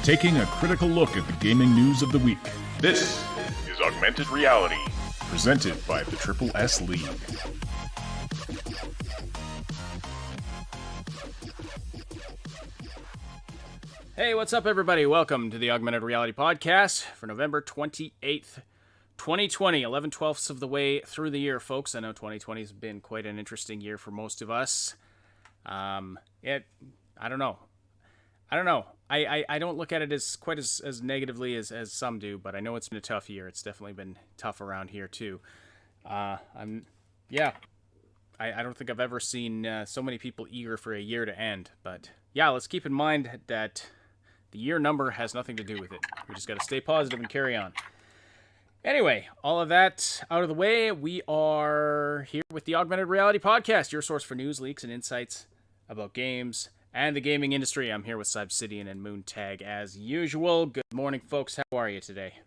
taking a critical look at the gaming news of the week. This is Augmented Reality, Presented by the Triple S League. Hey, what's up, everybody? Welcome to the Augmented Reality Podcast for November 28th, 2020, 11/12ths of the way through the year, folks. I know 2020 has been quite an interesting year for most of us. I don't know. I don't look at it as quite as negatively as some do, but I know it's been a tough year. It's definitely been tough around here, too. I don't think I've ever seen so many people eager for a year to end. But yeah, let's keep in mind that the year number has nothing to do with it. We just got to stay positive and carry on. Anyway, all of that out of the way, we are here with the Augmented Reality Podcast, your source for news, leaks, and insights about games and the gaming industry. I'm here with Cyberpunk and Moontag as usual. Good morning, folks. How are you today?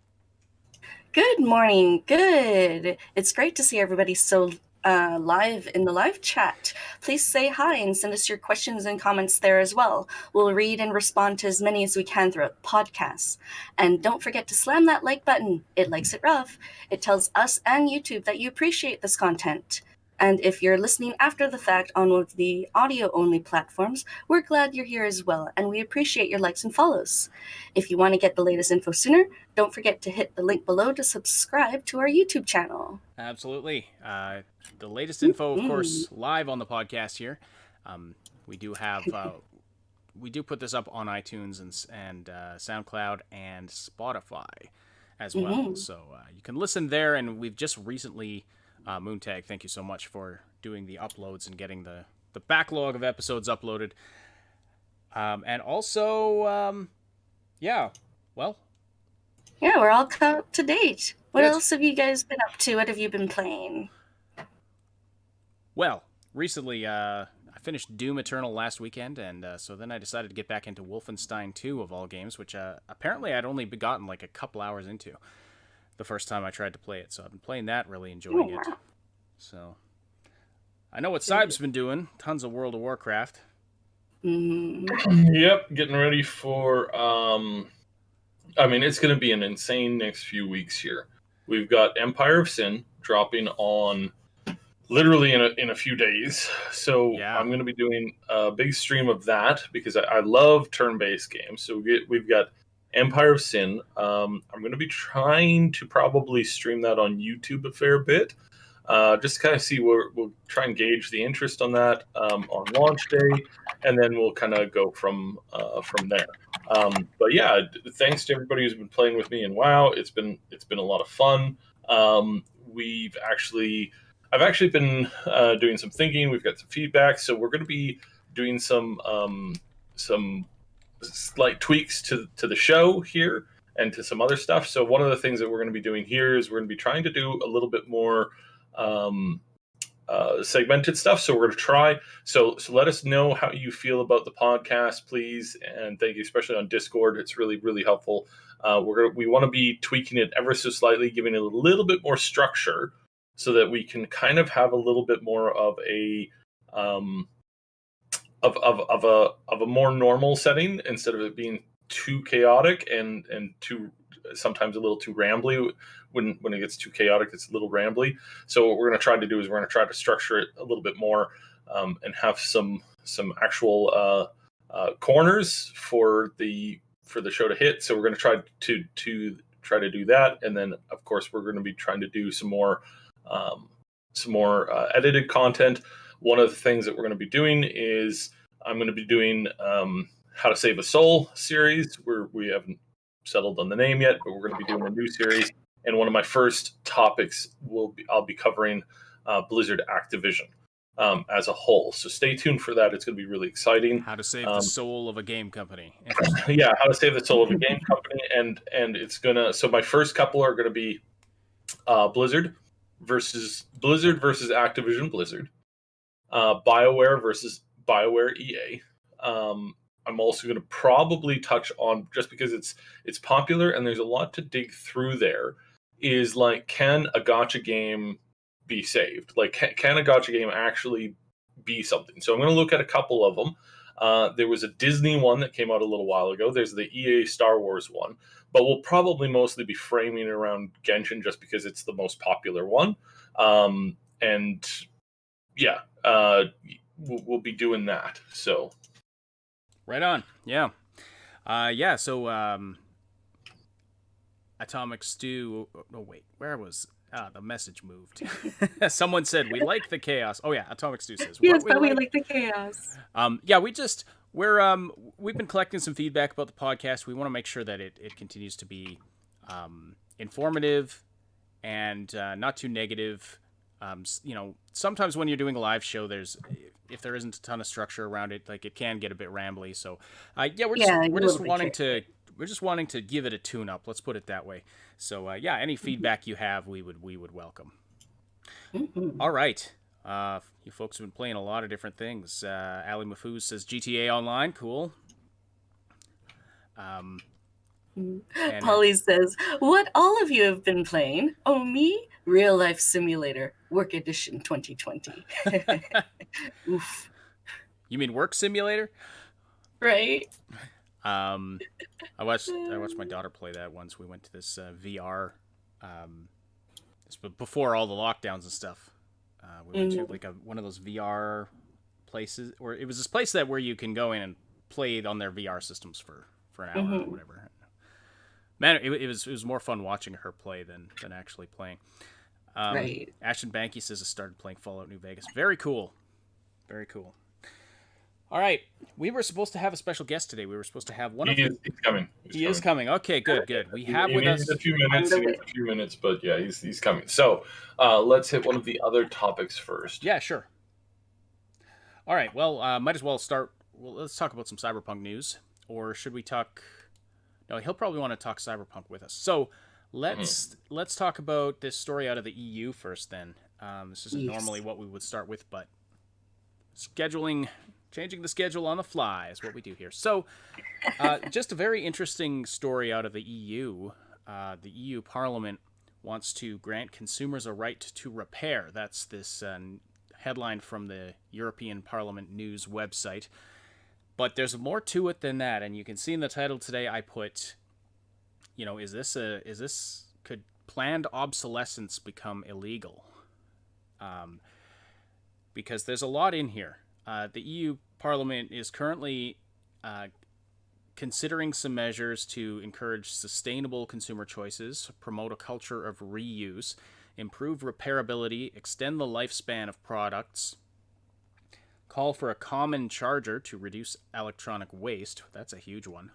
Good morning. Good. It's great to see everybody so live in the live chat. Please say hi and send us your questions and comments there as well. We'll read and respond to as many as we can throughout the podcast. And don't forget to slam that like button. It likes it rough. It tells us and YouTube that you appreciate this content. And if you're listening after the fact on one of the audio-only platforms, we're glad you're here as well, and we appreciate your likes and follows. If you want to get the latest info sooner, don't forget to hit the link below to subscribe to our YouTube channel. Absolutely. The latest info, of course, live on the podcast here. We do have... we do put this up on iTunes and SoundCloud and Spotify as well. So you can listen there, and we've just recently... Moontag, thank you so much for doing the uploads and getting the backlog of episodes uploaded. And also, Yeah, we're all caught up to date. What else have you guys been up to? What have you been playing? Well, recently, I finished Doom Eternal last weekend, and so then I decided to get back into Wolfenstein 2 of all games, which apparently I'd only gotten like a couple hours into the first time I tried to play it. So I've been playing that, really enjoying it. So I know what Cyb's been doing. Tons of World of Warcraft. Yep, getting ready for it's going to be an insane next few weeks here. We've got Empire of Sin dropping on literally in a few days. So yeah. I'm going to be doing a big stream of that because I love turn-based games. So we've got Empire of Sin. I'm going to be trying to probably stream that on YouTube a fair bit. Just to kind of see where we'll try and gauge the interest on that on launch day, and then we'll kind of go from there. But yeah, thanks to everybody who's been playing with me in WoW. It's been a lot of fun. I've actually been doing some thinking. We've got some feedback, so we're going to be doing some slight tweaks to the show here and to some other stuff. So one of the things that we're going to be doing here is we're going to be trying to do a little bit more segmented stuff. So we're going to try. So let us know how you feel about the podcast, please. And thank you, especially on Discord. It's really, really helpful. We want to be tweaking it ever so slightly, giving it a little bit more structure so that we can kind of have a little bit more of a of a more normal setting instead of it being too chaotic and too sometimes a little too rambly. When it gets too chaotic, it's a little rambly. So what we're going to try to do is we're going to try to structure it a little bit more and have some actual corners for the show to hit. So we're going to try to do that, and then of course we're going to be trying to do some more edited content. One of the things that we're going to be doing is I'm going to be doing How to Save a Soul series, where we haven't settled on the name yet, but we're going to be doing a new series. And one of my first topics I'll be covering Blizzard Activision as a whole. So stay tuned for that. It's going to be really exciting. How to save the soul of a game company. Yeah, how to save the soul of a game company, and it's gonna. So my first couple are going to be Blizzard versus Activision Blizzard. BioWare versus BioWare EA. I'm also going to probably touch on, just because it's popular and there's a lot to dig through there, is like, can a gacha game be saved? Like, can a gacha game actually be something? So I'm going to look at a couple of them. There was a Disney one that came out a little while ago. There's the EA Star Wars one, but we'll probably mostly be framing it around Genshin just because it's the most popular one. And yeah, we'll be doing that. So right on. Yeah. So Atomic Stew. Oh wait, where was the message moved? Someone said we like the chaos. Oh yeah, Atomic Stew says yes, but we like the chaos. We've been collecting some feedback about the podcast. We want to make sure that it continues to be informative and not too negative. Sometimes when you're doing a live show, if there isn't a ton of structure around it, like it can get a bit rambly. So, we're just wanting to give it a tune-up. Let's put it that way. So, any feedback you have, we would welcome. Mm-hmm. All right. You folks have been playing a lot of different things. Ali Mafuz says GTA Online. Cool. Polly says, what all of you have been playing? Oh, me? Real Life Simulator, Work Edition 2020. Oof. You mean Work Simulator? Right. I watched my daughter play that once. We went to this VR, before all the lockdowns and stuff. We went to like one of those VR places, or it was this place where you can go in and play on their VR systems for an hour or whatever. Man, it was more fun watching her play than actually playing. Right. Ashton Banky says I started playing Fallout New Vegas. Very cool. Very cool. All right. We were supposed to have a special guest today. We were supposed to have He's coming. He is coming. Okay, good. We have with us... He needs a few minutes, but yeah, he's coming. So let's hit one of the other topics first. Yeah, sure. All right. Well, might as well start... Well, let's talk about some Cyberpunk news. Or should we talk... No, he'll probably want to talk Cyberpunk with us. So let's talk about this story out of the EU first then. This isn't normally what we would start with, but changing the schedule on the fly is what we do here. So just a very interesting story out of the EU. The EU Parliament wants to grant consumers a right to repair. That's this headline from the European Parliament News website. But there's more to it than that, and you can see in the title today I put, could planned obsolescence become illegal? Because there's a lot in here. The EU Parliament is currently considering some measures to encourage sustainable consumer choices, promote a culture of reuse, improve repairability, extend the lifespan of products, call for a common charger to reduce electronic waste. That's a huge one.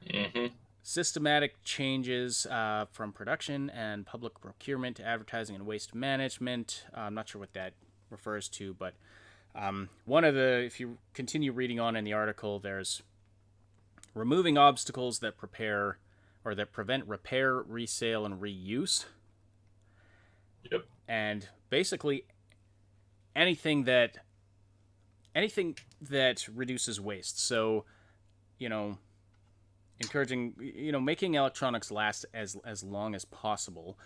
Mm-hmm. Systematic changes from production and public procurement to advertising and waste management. I'm not sure what that refers to, but if you continue reading on in the article, there's removing obstacles that prevent repair, resale, and reuse. Yep. And basically anything that reduces waste. So, encouraging, making electronics last as long as possible,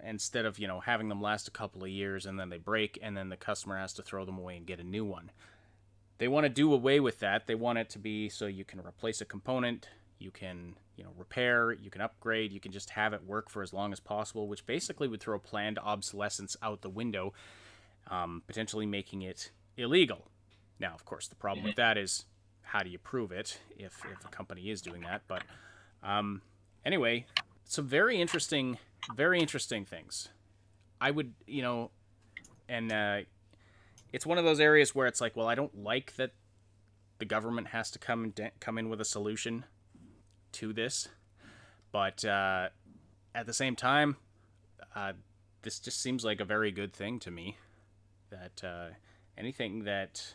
instead of, having them last a couple of years and then they break and then the customer has to throw them away and get a new one. They want to do away with that. They want it to be so you can replace a component, you can, repair, you can upgrade, you can just have it work for as long as possible, which basically would throw planned obsolescence out the window, potentially making it illegal. Now, of course, the problem with that is how do you prove it if a company is doing that? But anyway, some very interesting things. I would, it's one of those areas where it's like, well, I don't like that the government has to come in with a solution to this, but at the same time, this just seems like a very good thing to me. That anything that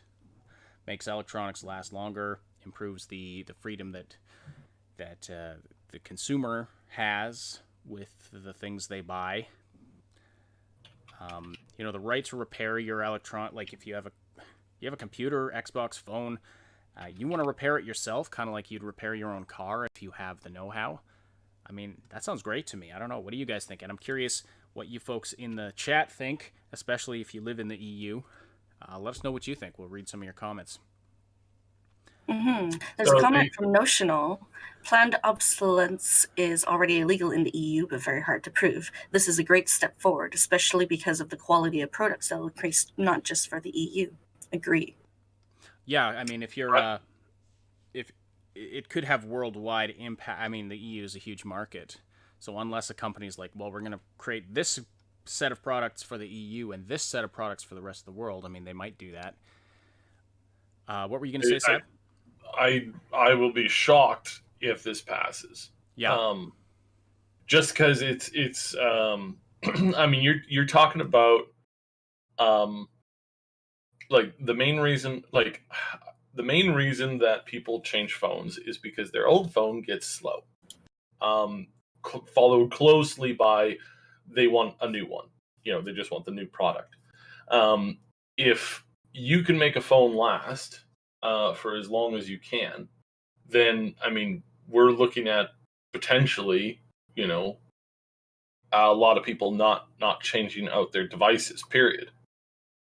makes electronics last longer, improves the freedom that the consumer has with the things they buy. The right to repair your electronic, like if you have a computer, Xbox, phone, you want to repair it yourself, kind of like you'd repair your own car if you have the know-how. I mean, that sounds great to me. I don't know. What do you guys think? And I'm curious what you folks in the chat think, especially if you live in the EU. Let us know what you think. We'll read some of your comments. There's a comment from Notional. Planned obsolescence is already illegal in the EU, but very hard to prove. This is a great step forward, especially because of the quality of products that will increase, not just for the EU. Agree. Yeah, I mean, if you're, if it could have worldwide impact. I mean, the EU is a huge market, so unless a company's like, well, we're going to create this set of products for the EU and this set of products for the rest of the world, I mean, they might do that. What were you going to say, Seb? I will be shocked if this passes. Yeah. Just because it's I mean, you're talking about like the main reason that people change phones is because their old phone gets slow. Followed closely by they want a new one. They just want the new product. If you can make a phone last for as long as you can, then I mean, we're looking at potentially, a lot of people not changing out their devices. Period.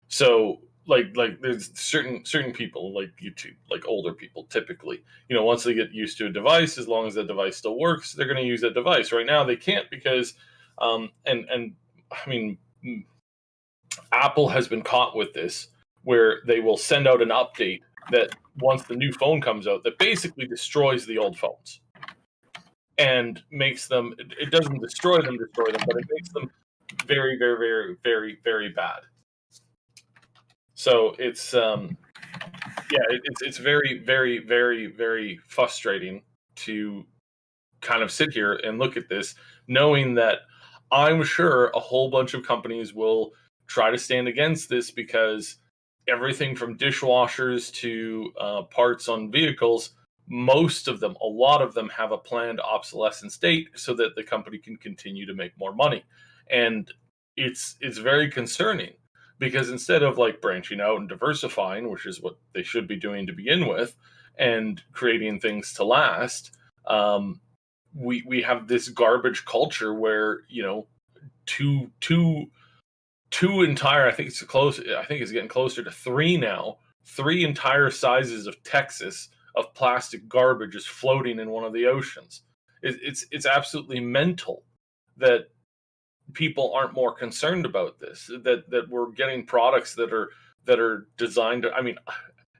So like there's certain people like YouTube, like older people typically, once they get used to a device, as long as that device still works, they're going to use that device. Right now they can't because and I mean, Apple has been caught with this where they will send out an update that once the new phone comes out that basically destroys the old phones and makes them, it doesn't destroy them, but it makes them very, very, very, very, very bad. So it's it's very, very, very, very frustrating to kind of sit here and look at this, knowing that I'm sure a whole bunch of companies will try to stand against this because everything from dishwashers to parts on vehicles, a lot of them have a planned obsolescence date so that the company can continue to make more money. And it's very concerning because instead of like branching out and diversifying, which is what they should be doing to begin with, and creating things to last, we have this garbage culture where two entire, I think it's getting closer to three now, three entire sizes of Texas of plastic garbage is floating in one of the oceans. It's absolutely mental that people aren't more concerned about this, that we're getting products that are designed to, I mean,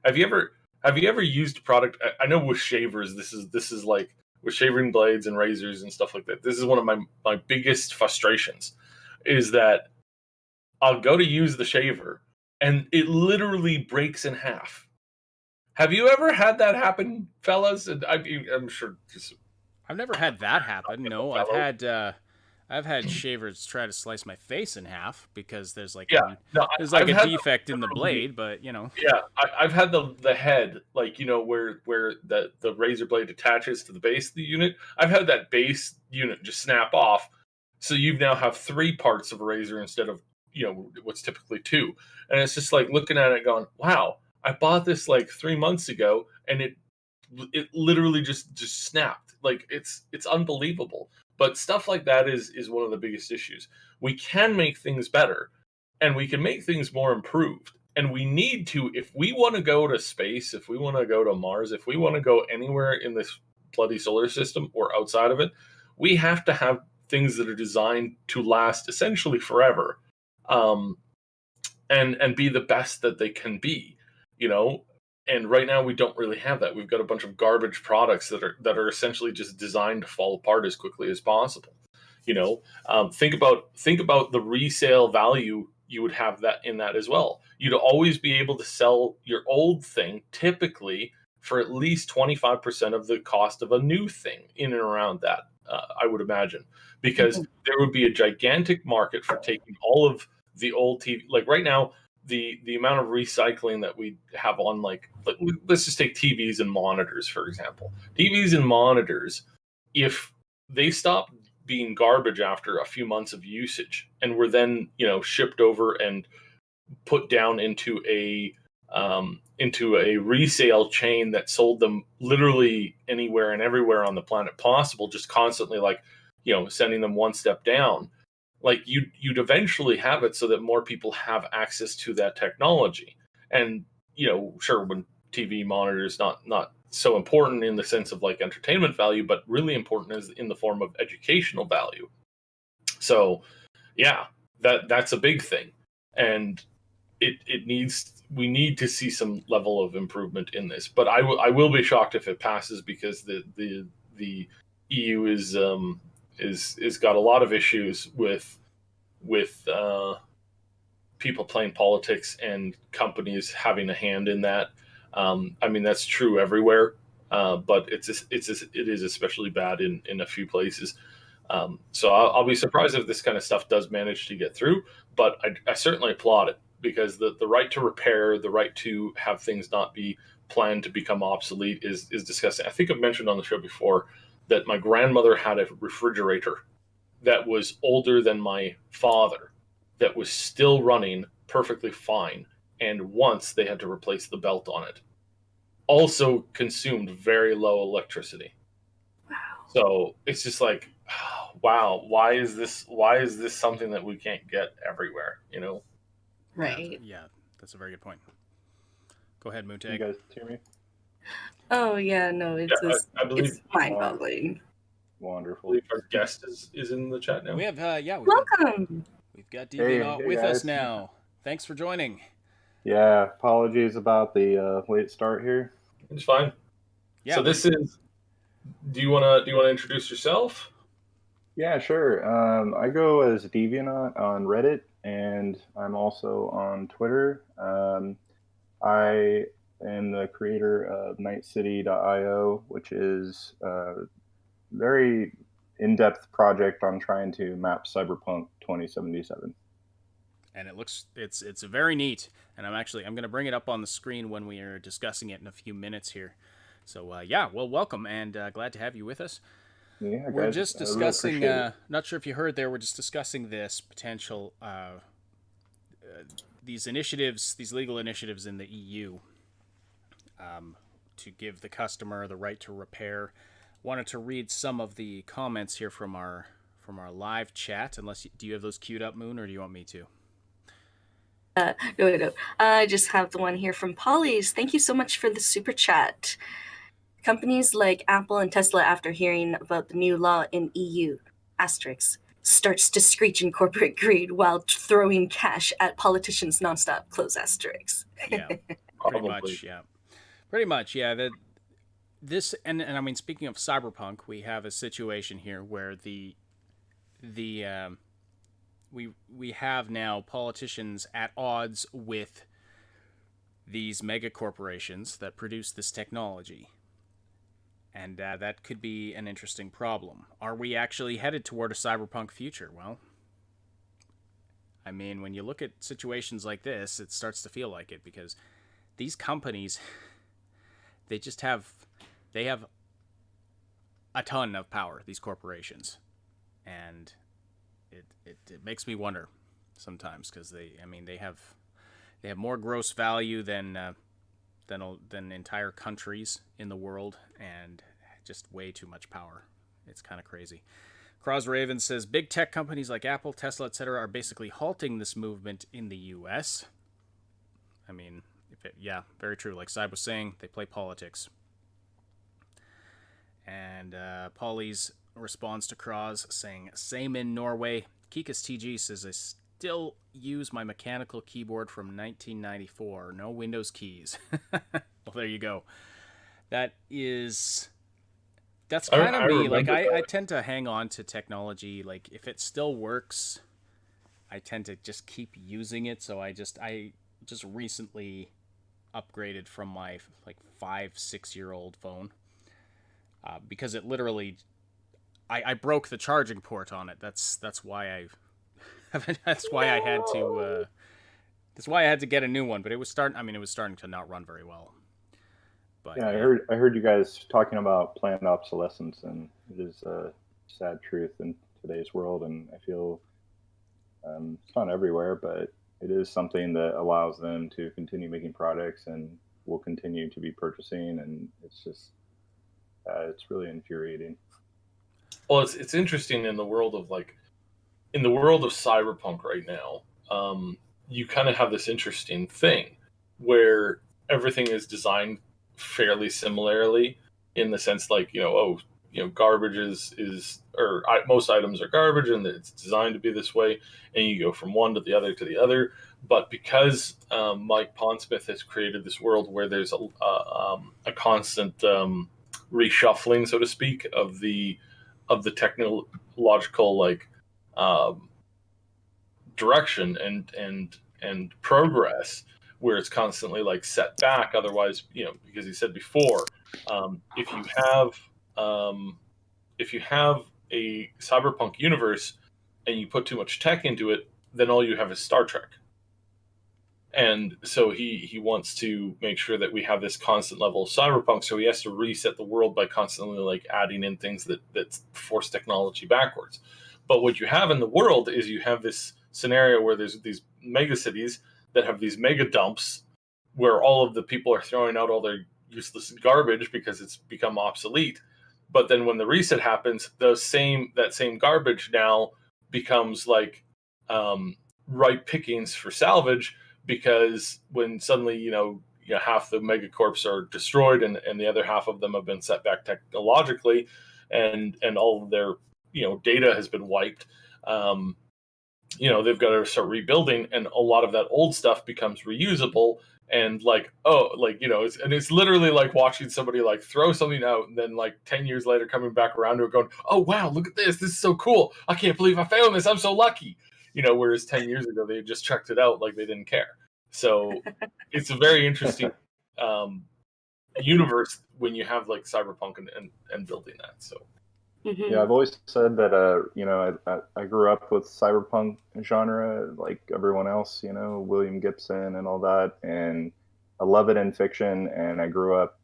have you ever used a product? I know with shavers, this is like with shaving blades and razors and stuff like that. This is one of my biggest frustrations is that I'll go to use the shaver and it literally breaks in half. Have you ever had that happen, fellas? And I'm sure. I've never had that happen. No, I've had shavers try to slice my face in half because there's like a defect in the blade, but Yeah, I've had the head, like where the razor blade attaches to the base of the unit. I've had that base unit just snap off, so you now have three parts of a razor instead of what's typically two. And it's just like looking at it going, wow, I bought this like 3 months ago and it literally just snapped. Like it's unbelievable. But stuff like that is one of the biggest issues. We can make things better and we can make things more improved. And we need to, if we want to go to space, if we want to go to Mars, if we want to go anywhere in this bloody solar system or outside of it, we have to have things that are designed to last essentially forever. And be the best that they can be, and right now we don't really have that. We've got a bunch of garbage products that are essentially just designed to fall apart as quickly as possible. Think about the resale value you would have that in that as well. You'd always be able to sell your old thing typically for at least 25% of the cost of a new thing in and around that, I would imagine, because there would be a gigantic market for taking all of the old TV. Like right now, the amount of recycling that we have on like let's just take TVs and monitors, for example. TVs and monitors, if they stop being garbage after a few months of usage and were then, shipped over and put down into a resale chain that sold them literally anywhere and everywhere on the planet possible, just constantly like, sending them one step down, like you'd eventually have it so that more people have access to that technology. And, sure, when TV monitors, not so important in the sense of like entertainment value, but really important as in the form of educational value. So yeah, that's a big thing, and we need to see some level of improvement in this. But I will be shocked if it passes, because the EU is got a lot of issues with people playing politics and companies having a hand in that. I mean, that's true everywhere, but it is especially bad in a few places. So I'll be surprised if this kind of stuff does manage to get through, but I certainly applaud it, because the right to repair, the right to have things not be planned to become obsolete is disgusting. I think I've mentioned on the show before that my grandmother had a refrigerator that was older than my father, that was still running perfectly fine, and once they had to replace the belt on it. Also consumed very low electricity. So it's just like, wow, why is this something that we can't get everywhere, you know? Right. Yeah, that's a very good point. Go ahead, Moontag. You guys hear me? Oh yeah, no, I believe it's mind-boggling. Wonderful. I believe our guest is in the chat now. We have Welcome. We've got Deviant with us guys. now. Thanks for joining. Yeah, apologies about the late start here. It's fine. Yeah. So this is. Do you wanna introduce yourself? Yeah, sure. I go as Deviant on Reddit, and I'm also on Twitter. I am the creator of NightCityio, which is a very in-depth project on trying to map Cyberpunk 2077. And it's very neat. And I'm going to bring it up on the screen when we are discussing it in a few minutes here. So well, welcome, and glad to have you with us. Yeah, we're guys, just discussing. Not sure if you heard there. We're just discussing this potential, these initiatives, these legal initiatives in the EU, to give the customer the right to repair. Wanted to read some of the comments here from our live chat. Do you have those queued up, Moon, or do you want me to? No. I just have the one here from Polly's. Thank you so much for the super chat. Companies like Apple and Tesla, after hearing about the new law in EU, asterisk, starts to screech in corporate greed while throwing cash at politicians nonstop, close asterisk. Yeah, pretty much, yeah. This and I mean, speaking of Cyberpunk, we have a situation here where we have now politicians at odds with these mega corporations that produce this technology. And that could be an interesting problem. Are we actually headed toward a cyberpunk future? Well, I mean, when you look at situations like this, it starts to feel like it, because these companies, they have a ton of power, these corporations. And it makes me wonder sometimes, because they have more gross value than entire countries in the world, and just way too much power. It's kind of crazy. Cross Raven says big tech companies like Apple, Tesla, etc. are basically halting this movement in the U.S. I mean, very true. Like Cyb was saying, they play politics. And Polly's responds to Cross saying, same in Norway. Kikas TG says, I still use my mechanical keyboard from 1994. No Windows keys. Well, there you go. That's kind of me. Like, I tend to hang on to technology. Like, if it still works, I tend to just keep using it. So I just recently upgraded from my 5-6-year-old phone, because it literally, I broke the charging port on it. That's why that's why I had to get a new one. But it was starting to not run very well. But yeah, I heard you guys talking about planned obsolescence, and it is a sad truth in today's world. And I feel it's not everywhere, but it is something that allows them to continue making products and will continue to be purchasing. And it's just it's really infuriating. Well, it's interesting in the world of cyberpunk right now. You kind of have this interesting thing where everything is designed fairly similarly in the sense like, garbage most items are garbage and it's designed to be this way, and you go from one to the other to the other. But because Mike Pondsmith has created this world where there's a constant reshuffling, so to speak, of the technological direction and progress, where it's constantly like set back. Otherwise, because he said before, if you have a cyberpunk universe and you put too much tech into it, then all you have is Star Trek. And so he wants to make sure that we have this constant level of cyberpunk. So he has to reset the world by constantly like adding in things that force technology backwards. But what you have in the world is you have this scenario where there's these mega cities that have these mega dumps where all of the people are throwing out all their useless garbage because it's become obsolete. But then when the reset happens, that same garbage now becomes like ripe pickings for salvage, because when suddenly half the megacorps are destroyed and the other half of them have been set back technologically, and all of their data has been wiped. They've got to start rebuilding, and a lot of that old stuff becomes reusable. And it's literally like watching somebody like throw something out and then like 10 years later coming back around to it going, oh wow, look at this is so cool, I can't believe I found this, I'm so lucky. Whereas 10 years ago they just chucked it out like they didn't care. So it's a very interesting universe when you have like cyberpunk and building that. So yeah, I've always said that I grew up with cyberpunk genre like everyone else, William Gibson and all that, and I love it in fiction. And I grew up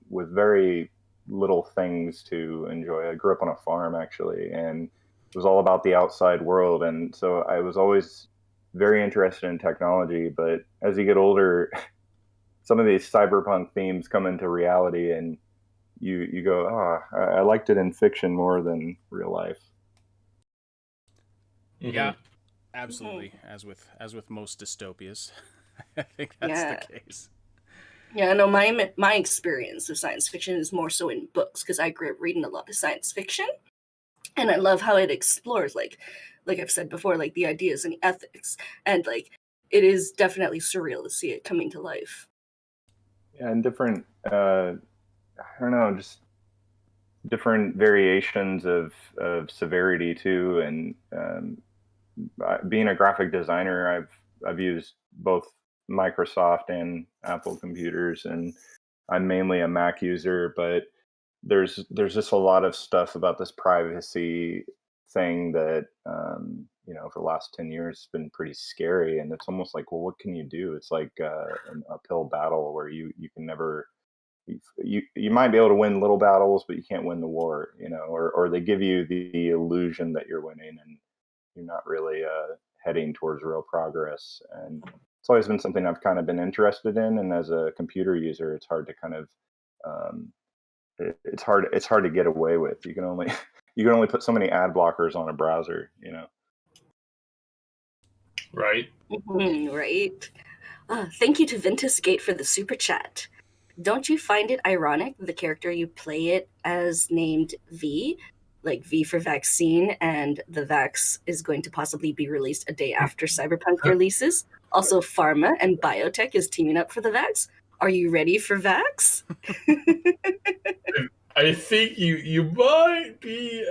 with very little things to enjoy. I grew up on a farm actually, and it was all about the outside world. And so I was always very interested in technology. But as you get older, some of these cyberpunk themes come into reality, and you go, I liked it in fiction more than real life. Yeah, absolutely. As with most dystopias, I think that's the case. Yeah, no, my experience of science fiction is more so in books, because I grew up reading a lot of science fiction, and I love how it explores, like I've said before, like the ideas and the ethics, and like it is definitely surreal to see it coming to life. Yeah, and different. I don't know, just different variations of severity too. And being a graphic designer, I've used both Microsoft and Apple computers, and I'm mainly a Mac user. But there's just a lot of stuff about this privacy thing that for the last 10 years has been pretty scary. And it's almost like, well, what can you do? It's like an uphill battle where you can never. You might be able to win little battles, but you can't win the war, or they give you the illusion that you're winning, and you're not really heading towards real progress. And it's always been something I've kind of been interested in. And as a computer user, it's hard to kind of it's hard to get away with. You can only put so many ad blockers on a browser, Right. Right. Thank you to Ventusgate for the super chat. Don't you find it ironic the character you play it as named V, like V for vaccine, and the Vax is going to possibly be released a day after Cyberpunk releases? Also, pharma and biotech is teaming up for the Vax. Are you ready for Vax? I think you might be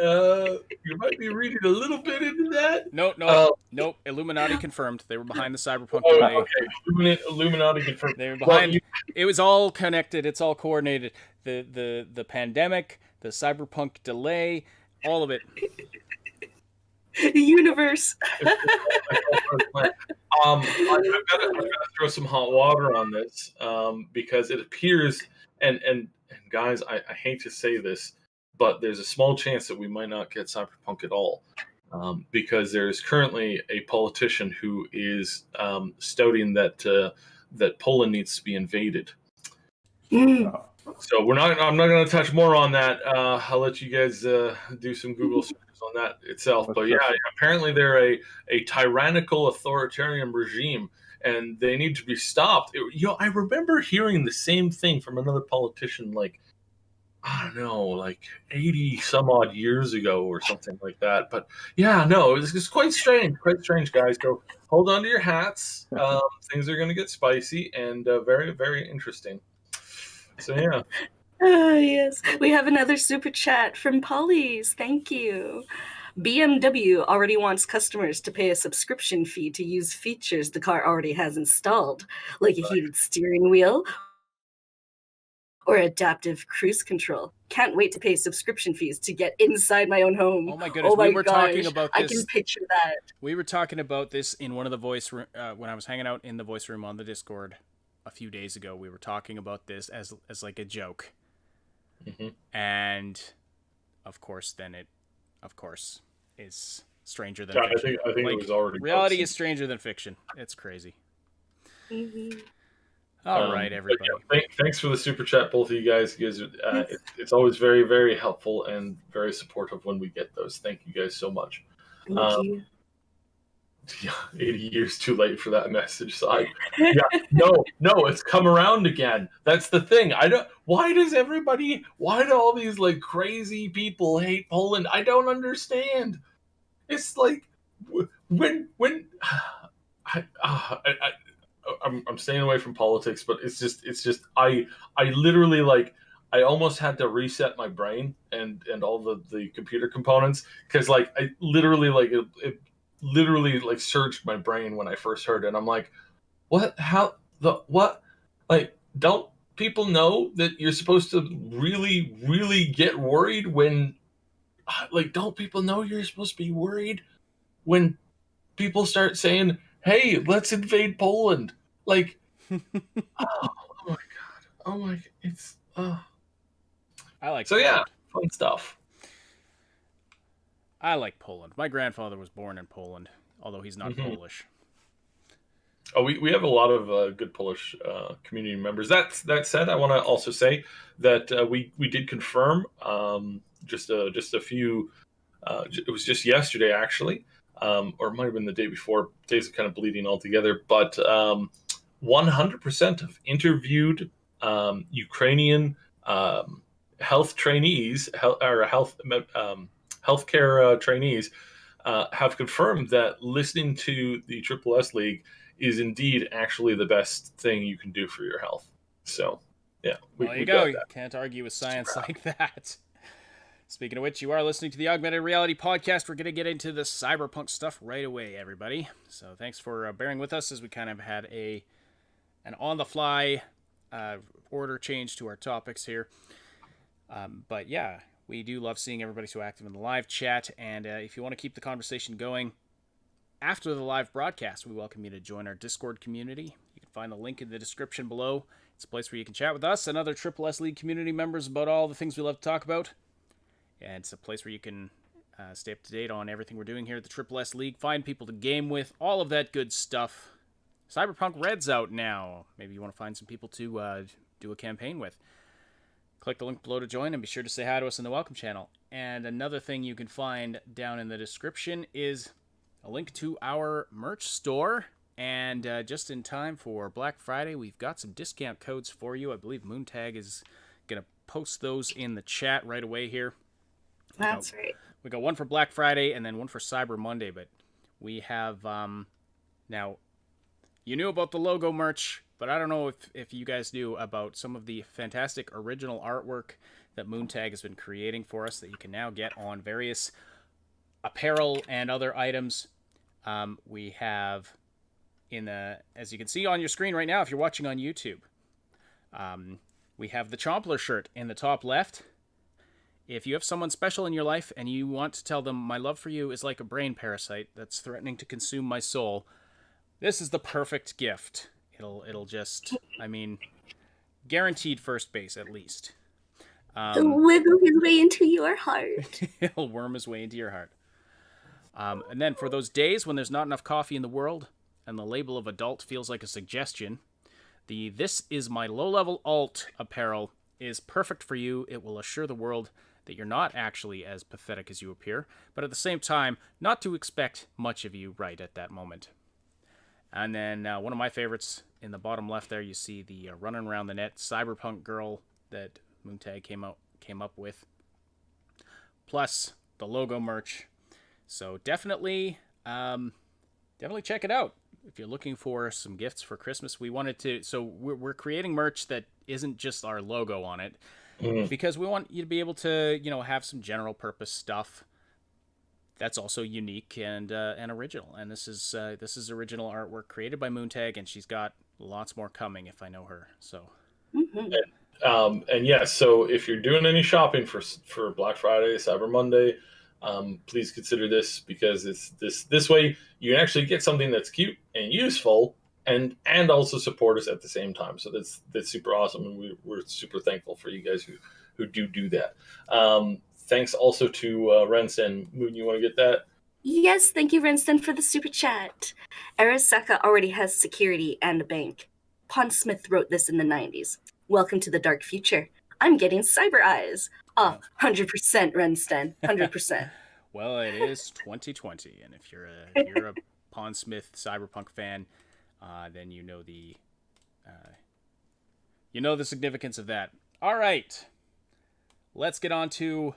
reading a little bit into that. Nope. Illuminati confirmed. They were behind the Cyberpunk delay. Okay. Illuminati confirmed. They were behind. It was all connected. It's all coordinated. The pandemic, the Cyberpunk delay, all of it. The universe. I've got to throw some hot water on this because it appears and guys, I hate to say this, but there's a small chance that we might not get Cyberpunk at all, because there's currently a politician who is stouting that Poland needs to be invaded. So I'm not going to touch more on that. I'll let you guys do some Google searches on that itself. But yeah, apparently they're a tyrannical authoritarian regime, and they need to be stopped. I remember hearing the same thing from another politician, like, I don't know, like 80 some odd years ago or something like that. But yeah, no, it's quite strange, guys. So hold on to your hats. Things are going to get spicy and very, very interesting. So yeah. Yes, we have another super chat from Polly's. Thank you. BMW already wants customers to pay a subscription fee to use features the car already has installed, like a heated steering wheel or adaptive cruise control. Can't wait to pay subscription fees to get inside my own home. Oh my goodness, we were talking about this. I can picture that. We were talking about this in one of the voice when I was hanging out in the voice room on the Discord a few days ago. We were talking about this as like a joke. Mm-hmm. And of course, then it, of course, is stranger than fiction. I think it was already reality is stranger than fiction. It's crazy. Mm-hmm. All right, everybody. Yeah, thanks for the super chat, both of you guys. It's always very, very helpful and very supportive when we get those. Thank you guys so much. Thank you. Yeah, 80 years too late for that message. So no, it's come around again. That's the thing. Why do all these like crazy people hate Poland? I don't understand. It's like when I'm staying away from politics, but it's just I literally like I almost had to reset my brain and all the computer components, because like I literally like it literally like surged my brain when I first heard it. And I'm like, what? How? What? Like, don't people know that you're supposed to really, really get worried when, like, don't people know you're supposed to be worried when people start saying, hey, let's invade Poland? Like, oh my God. It's, I like so, Poland. Yeah, fun stuff. I like Poland. My grandfather was born in Poland, although he's not Polish. Oh, we have a lot of good Polish community members. That said, I want to also say that we did confirm just a few. It was just yesterday, actually, or it might have been the day before. Days are kind of bleeding all together, but 100% of interviewed Ukrainian health trainees, healthcare trainees have confirmed that listening to the Triple S League is indeed actually the best thing you can do for your health. So, yeah. There you go. You can't argue with science like that. Speaking of which, you are listening to the Augmented Reality Podcast. We're going to get into the Cyberpunk stuff right away, everybody. So thanks for bearing with us as we kind of had an on-the-fly order change to our topics here. But yeah, we do love seeing everybody so active in the live chat. And if you want to keep the conversation going after the live broadcast, we welcome you to join our Discord community. You can find the link in the description below. It's a place where you can chat with us and other Triple S League community members about all the things we love to talk about. And it's a place where you can stay up to date on everything we're doing here at the Triple S League, find people to game with, all of that good stuff. Cyberpunk Red's out now. Maybe you want to find some people to do a campaign with. Click the link below to join and be sure to say hi to us in the welcome channel. And another thing you can find down in the description is a link to our merch store. And just in time for Black Friday, we've got some discount codes for you. I believe Moontag is going to post those in the chat right away here. That's right. We got one for Black Friday and then one for Cyber Monday. But we have, now, you knew about the logo merch, but I don't know if you guys knew about some of the fantastic original artwork that Moontag has been creating for us that you can now get on various apparel and other items. We have, as you can see on your screen right now, if you're watching on YouTube, we have the Chompler shirt in the top left. If you have someone special in your life and you want to tell them, my love for you is like a brain parasite that's threatening to consume my soul, this is the perfect gift. It'll just, I mean, guaranteed first base at least. He'll wiggle his way into your heart. He'll worm his way into your heart. And then for those days when there's not enough coffee in the world and the label of adult feels like a suggestion, the This Is My Low-Level Alt apparel is perfect for you. It will assure the world that you're not actually as pathetic as you appear, but at the same time, not to expect much of you right at that moment. And then one of my favorites in the bottom left there, you see the running around the net Cyberpunk girl that Moontag came up with, plus the logo merch. So definitely check it out if you're looking for some gifts for Christmas. We wanted to, so we're creating merch that isn't just our logo on it, because we want you to be able to, have some general purpose stuff that's also unique and original. And this is original artwork created by Moontag, and she's got lots more coming if I know her. So. And yes, so if you're doing any shopping for Black Friday, Cyber Monday, please consider this, because it's this way you can actually get something that's cute and useful, and also support us at the same time. So that's super awesome, and we're super thankful for you guys who do that. Thanks also to Renston. Moon, you want to get that? Yes, thank you, Renston, for the super chat. Arasaka already has security and a bank. Pond Smith wrote this in the 90s. Welcome to the dark future. I'm getting cyber eyes. 100% Renston, 100%. Well, it is 2020, and if you're a Pond Smith Cyberpunk fan, then you know the significance of that. All right, let's get on to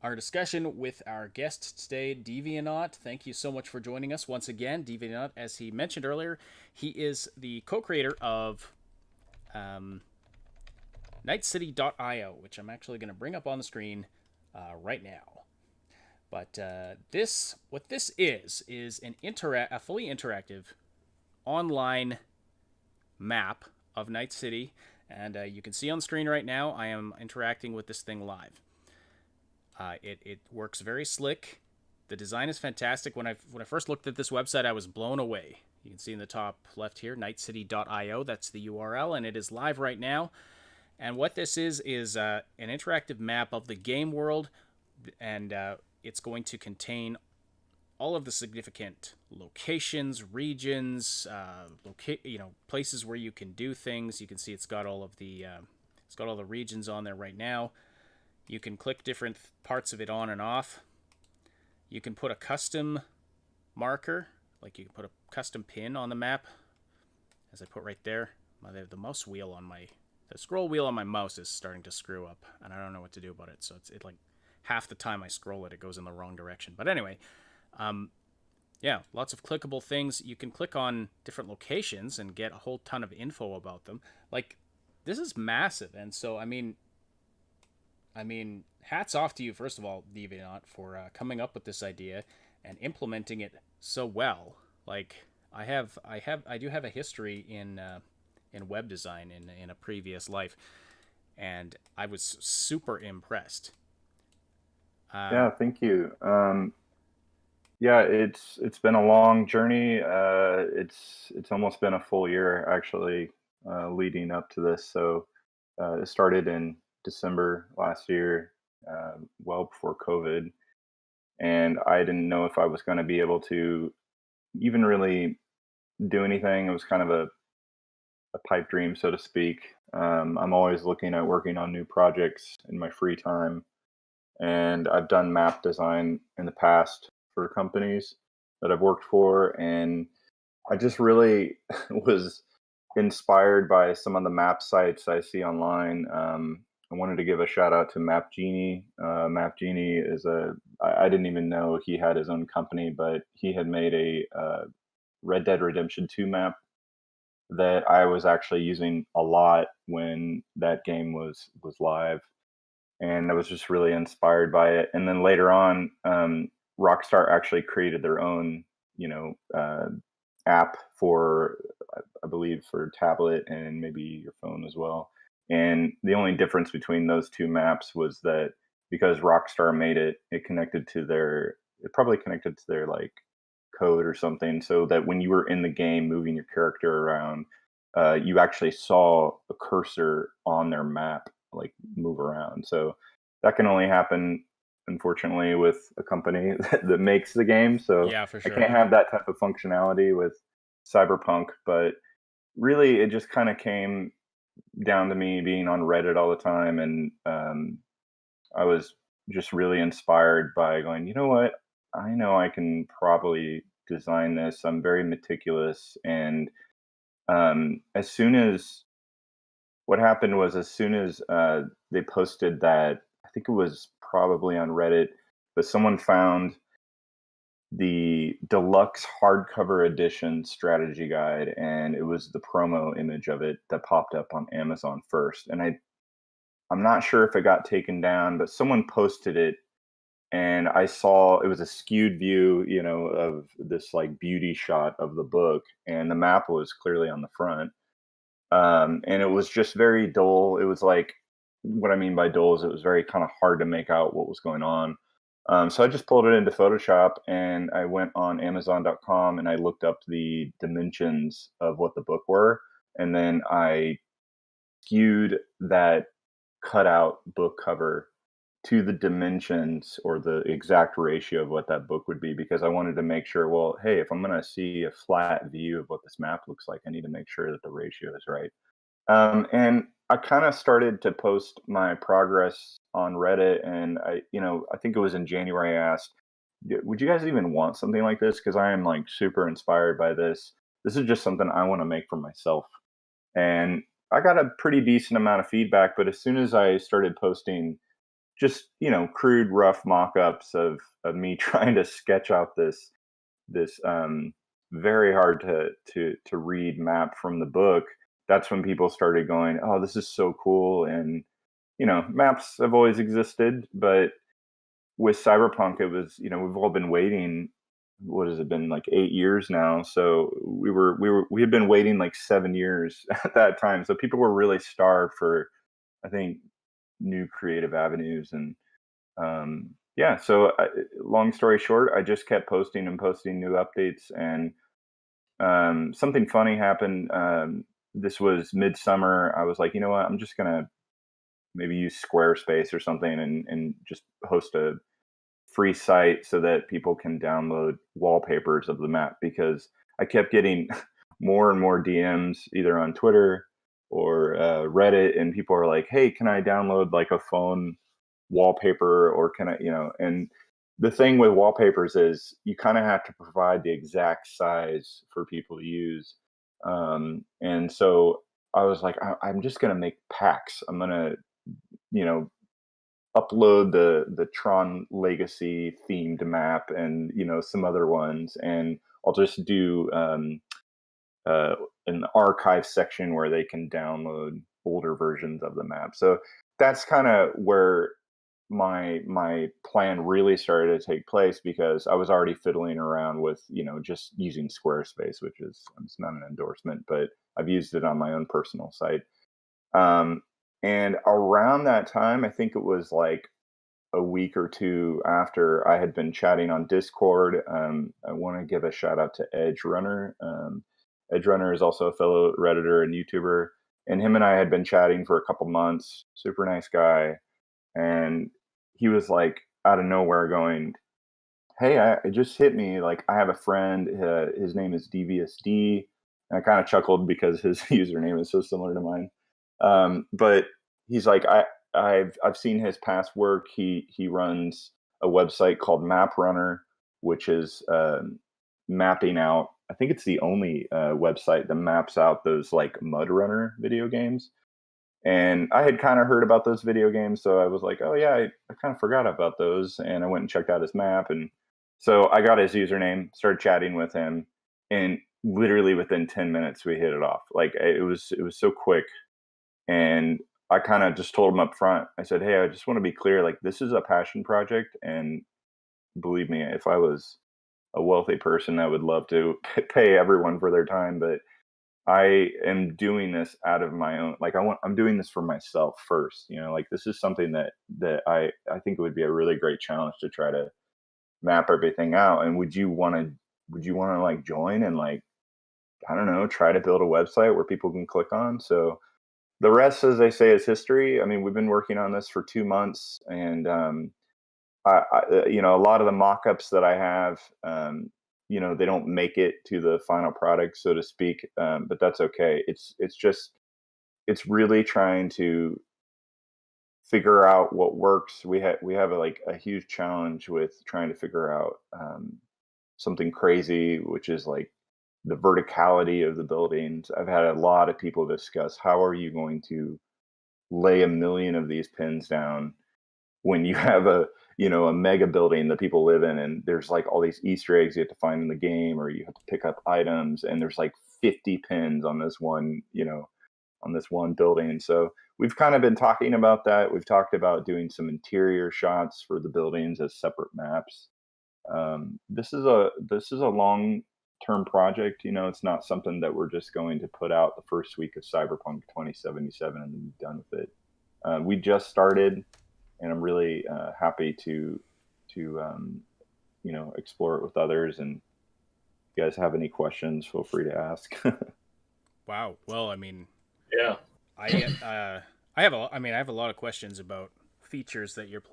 our discussion with our guest today, Devianaut. Thank you so much for joining us once again. Devianaut, as he mentioned earlier, he is the co-creator of NightCityio, which I'm actually going to bring up on the screen right now. But what this is a fully interactive online map of Night City, and you can see on the screen right now I am interacting with this thing live. It works very slick. The design is fantastic. When I first looked at this website, I was blown away. You can see in the top left here, NightCityio. That's the URL, and it is live right now. And what this is an interactive map of the game world, and it's going to contain all of the significant locations, regions, places where you can do things. You can see it's got all the regions on there right now. You can click different parts of it on and off. You can put a custom marker, like you can put a custom pin on the map, as I put right there. The scroll wheel on my mouse is starting to screw up, and I don't know what to do about it. So it's like half the time I scroll it goes in the wrong direction. But anyway, lots of clickable things. You can click on different locations and get a whole ton of info about them. Like, this is massive, and so I mean, hats off to you, first of all, Devianaut, for coming up with this idea and implementing it so well. Like, I do have a history in web design in a previous life, and I was super impressed. Thank you. It's been a long journey. It's almost been a full year actually, leading up to this. So it started in December last year, well before COVID, and I didn't know if I was going to be able to even really do anything. It was kind of a pipe dream, so to speak. I'm always looking at working on new projects in my free time, and I've done map design in the past for companies that I've worked for, and I just really was inspired by some of the map sites I see online. I wanted to give a shout out to Map Genie. Map Genie is I didn't even know he had his own company, but he had made a Red Dead Redemption 2 map that I was actually using a lot when that game was live, and I was just really inspired by it. And then later on, Rockstar actually created their own, app for, I believe, for tablet and maybe your phone as well. And the only difference between those two maps was that because Rockstar made it, it probably connected to their like code or something, so that when you were in the game moving your character around, you actually saw a cursor on their map like move around. So that can only happen, unfortunately, with a company that makes the game. So yeah, for sure. I can't have that type of functionality with Cyberpunk. But really, it just kind of came down to me being on Reddit all the time, and I was just really inspired by going, you know what? I know I can probably design this. I'm very meticulous, and as soon as what happened was, as soon as they posted that, I think it was probably on Reddit, but someone found the deluxe hardcover edition strategy guide, and it was the promo image of it that popped up on Amazon first. And I'm not sure if it got taken down, but someone posted it, and I saw it was a skewed view, of this like beauty shot of the book, and the map was clearly on the front. And it was just very dull. It was like, what I mean by dull is it was very kind of hard to make out what was going on. So I just pulled it into Photoshop, and I went on Amazon.com and I looked up the dimensions of what the book were, and then I skewed that cutout book cover to the dimensions or the exact ratio of what that book would be, because I wanted to make sure, well, hey, if I'm going to see a flat view of what this map looks like, I need to make sure that the ratio is right. And I kind of started to post my progress on Reddit, and I think it was in January, I asked, would you guys even want something like this? Because I am like super inspired by this. This is just something I want to make for myself. And I got a pretty decent amount of feedback, but as soon as I started posting just, crude, rough mock-ups of me trying to sketch out this very hard to read map from the book, that's when people started going, "Oh, this is so cool." And maps have always existed, but with Cyberpunk, it was, we've all been waiting. What has it been, like 8 years now? So we had been waiting like 7 years at that time. So people were really starved for, I think, new creative avenues. And yeah, so long story short, I just kept posting and posting new updates, and something funny happened. This was midsummer. I was like, you know what? I'm just gonna maybe use Squarespace or something, and just host a free site so that people can download wallpapers of the map, because I kept getting more and more DMs either on Twitter or Reddit, and people are like, "Hey, can I download like a phone wallpaper, or can I?" And the thing with wallpapers is you kind of have to provide the exact size for people to use. And so I was like, I'm just gonna make packs. I'm gonna, you know, upload the Tron Legacy themed map, and some other ones, and I'll just do uh, an archive section where they can download older versions of the map. So that's kind of where my plan really started to take place, because I was already fiddling around with just using Squarespace, which is, it's not an endorsement, but I've used it on my own personal site. And around that time, I think it was like a week or two after I had been chatting on Discord. I want to give a shout out to Edge Runner. Edge Runner is also a fellow Redditor and YouTuber, and him and I had been chatting for a couple months. Super nice guy, and he was like out of nowhere going, "Hey, it just hit me. Like, I have a friend. His name is DVSD." And I kind of chuckled because his username is so similar to mine. But he's like, I've seen his past work. He runs a website called Map Runner, which is mapping out. I think it's the only website that maps out those like Mud Runner video games. And I had kind of heard about those video games, so I was like, oh yeah, I kind of forgot about those. And I went and checked out his map, and so I got his username, started chatting with him, and literally within 10 minutes we hit it off. Like, it was so quick. And I kind of just told him up front. I said, "Hey, I just want to be clear. Like, this is a passion project, and believe me, if I was a wealthy person, I would love to pay everyone for their time. But I am doing this out of my own. Like, I'm doing this for myself first. Like, this is something that I think it would be a really great challenge to try to map everything out. And would you want to like join and, like, I don't know, try to build a website where people can click on?" So the rest, as they say, is history. I mean, we've been working on this for 2 months, and a lot of the mock-ups that I have, they don't make it to the final product, so to speak. But that's okay. It's really trying to figure out what works. We have like a huge challenge with trying to figure out something crazy, which is like the verticality of the buildings. I've had a lot of people discuss how are you going to lay a million of these pins down when you have a mega building that people live in, and there's like all these Easter eggs you have to find in the game, or you have to pick up items, and there's like 50 pins on this one building. And so we've kind of been talking about that. We've talked about doing some interior shots for the buildings as separate maps. This is a long term project. It's not something that we're just going to put out the first week of Cyberpunk 2077 and then be done with it. We just started, and I'm really happy to explore it with others. And if you guys have any questions, feel free to ask. Wow. Well, I mean, yeah, I have a lot of questions about features that you're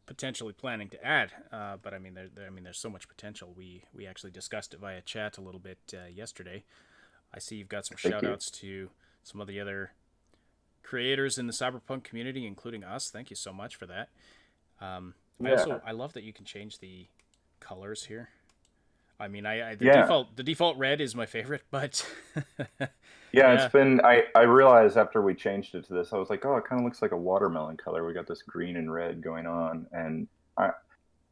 potentially planning to add. But I mean, there's so much potential. We actually discussed it via chat a little bit yesterday. I see you've got some shout outs to some of the other creators in the Cyberpunk community, including us. Thank you so much for that. I love that you can change the colors here. I mean, the default red is my favorite, but it's been. I realized after we changed it to this, I was like, oh, it kind of looks like a watermelon color. We got this green and red going on, and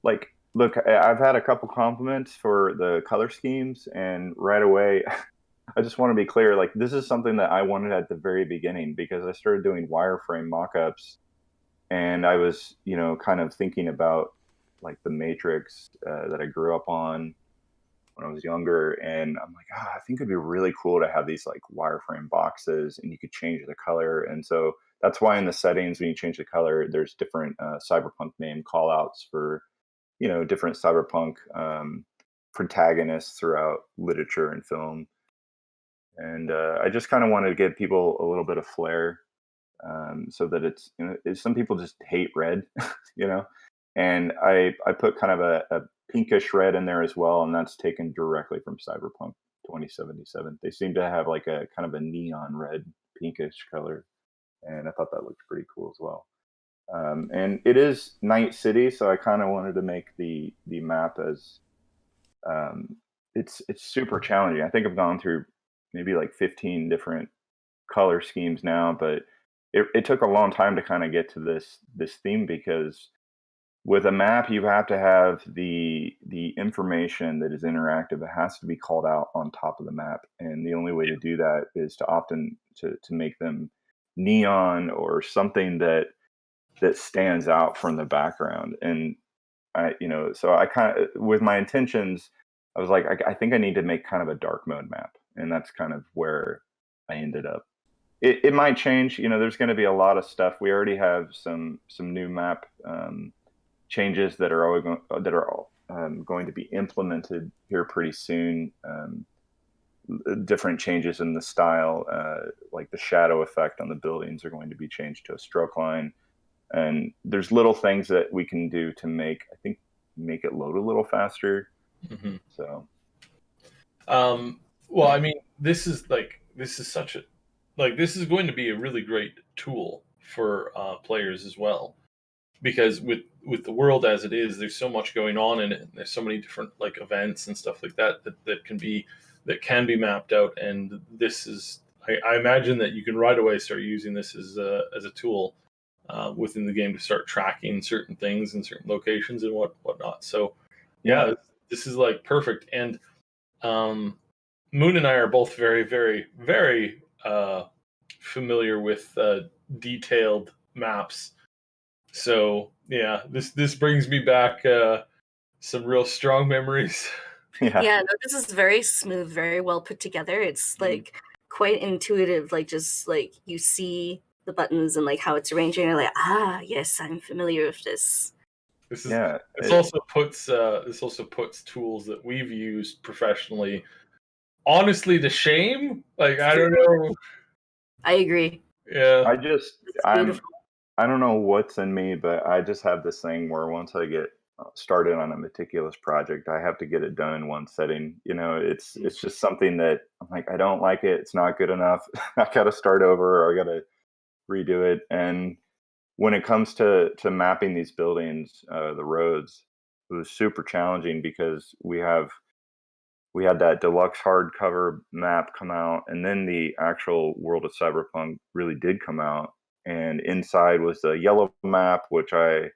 look, I've had a couple compliments for the color schemes, and right away, I just want to be clear. Like, this is something that I wanted at the very beginning, because I started doing wireframe mockups, and I was, kind of thinking about like the Matrix that I grew up on when I was younger, and I'm like, I think it'd be really cool to have these like wireframe boxes, and you could change the color. And so that's why in the settings, when you change the color, there's different cyberpunk name call outs for different cyberpunk protagonists throughout literature and film. And I just kind of wanted to give people a little bit of flair, so that it's some people just hate red, and I put kind of a pinkish red in there as well, and that's taken directly from Cyberpunk 2077. They seem to have like a kind of a neon red pinkish color, and I thought that looked pretty cool as well. And it is Night City, so I kind of wanted to make the map as it's super challenging. I think I've gone through maybe like 15 different color schemes now, but it took a long time to kind of get to this theme, because with a map, you have to have the information that is interactive. It has to be called out on top of the map, and the only way to do that is to make them neon or something that stands out from the background. And so I kind of, with my intentions, I was like, I think I need to make kind of a dark mode map, and that's kind of where I ended up. It might change. There's going to be a lot of stuff. We already have some new map changes that are going to be implemented here pretty soon. Different changes in the style, like the shadow effect on the buildings are going to be changed to a stroke line, and there's little things that we can do to make it load a little faster. Mm-hmm. So, well, I mean, this is going to be a really great tool for players as well, because with the world as it is, there's so much going on in it, and there's so many different like events and stuff like that can be mapped out. And this is, I imagine that you can right away start using this as a tool within the game to start tracking certain things in certain locations and whatnot. So yeah, this is like perfect. And Moon and I are both very, very, very familiar with detailed maps. So yeah, this brings me back some real strong memories. Yeah, no, this is very smooth, very well put together. It's like quite intuitive, like just like you see the buttons and like how it's arranged, and you're like, yes, I'm familiar with this. This also puts tools that we've used professionally, honestly, to shame. Like, I don't know. I agree. Yeah. I don't know what's in me, but I just have this thing where once I get started on a meticulous project, I have to get it done in one setting. It's just something that I'm like, I don't like it. It's not good enough. I got to start over, or I got to redo it. And when it comes to mapping these buildings, the roads, it was super challenging, because we have we had that deluxe hardcover map come out, and then the actual World of Cyberpunk really did come out. And inside was the yellow map, which I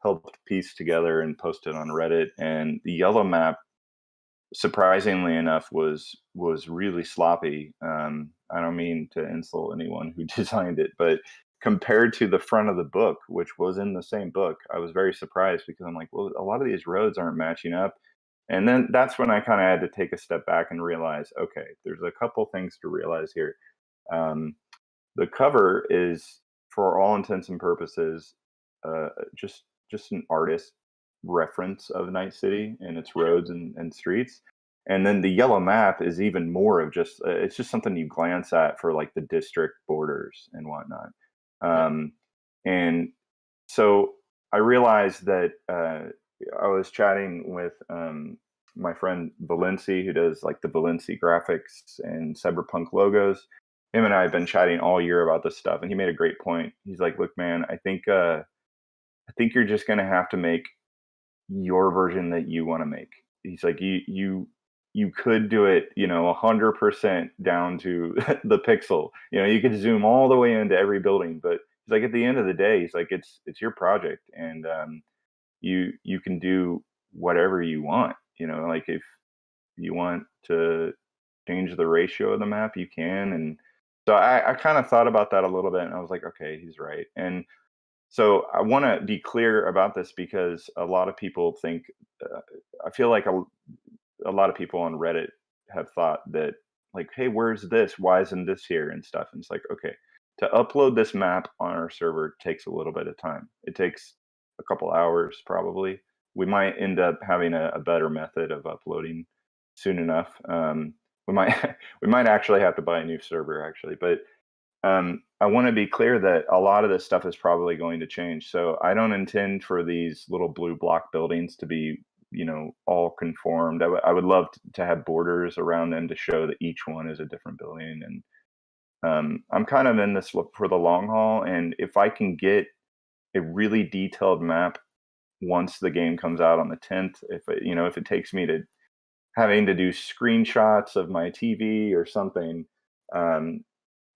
helped piece together and posted on Reddit. And the yellow map, surprisingly enough, was really sloppy. I don't mean to insult anyone who designed it, but compared to the front of the book, which was in the same book, I was very surprised because I'm like, well, a lot of these roads aren't matching up. And then that's when I kind of had to take a step back and realize, okay, there's a couple things to realize here. Um, the cover is, for all intents and purposes, just an artist reference of Night City and its roads and streets. And then the yellow map is even more of just it's just something you glance at for like the district borders and whatnot. And so I realized that I was chatting with my friend Valenci, who does like the Valenci graphics and Cyberpunk logos. Him and I have been chatting all year about this stuff, and he made a great point. He's like, "Look, man, I think you're just gonna have to make your version that you want to make." He's like, you could do it, 100% down to the pixel. You could zoom all the way into every building, but he's like, at the end of the day, he's like, it's your project, and you can do whatever you want. Like if you want to change the ratio of the map, you can. And so I kind of thought about that a little bit, and I was like, okay, he's right. And so I want to be clear about this because a lot of people think, I feel like a lot of people on Reddit have thought that, like, hey, where's this? Why isn't this here and stuff? And it's like, okay, to upload this map on our server takes a little bit of time. It takes a couple hours probably. We might end up having a better method of uploading soon enough. We might we might actually have to buy a new server actually, but I want to be clear that a lot of this stuff is probably going to change. So I don't intend for these little blue block buildings to be, all conformed. I would love to have borders around them to show that each one is a different building. And I'm kind of in this for the long haul. And if I can get a really detailed map once the game comes out on the 10th, if it takes me to having to do screenshots of my TV or something,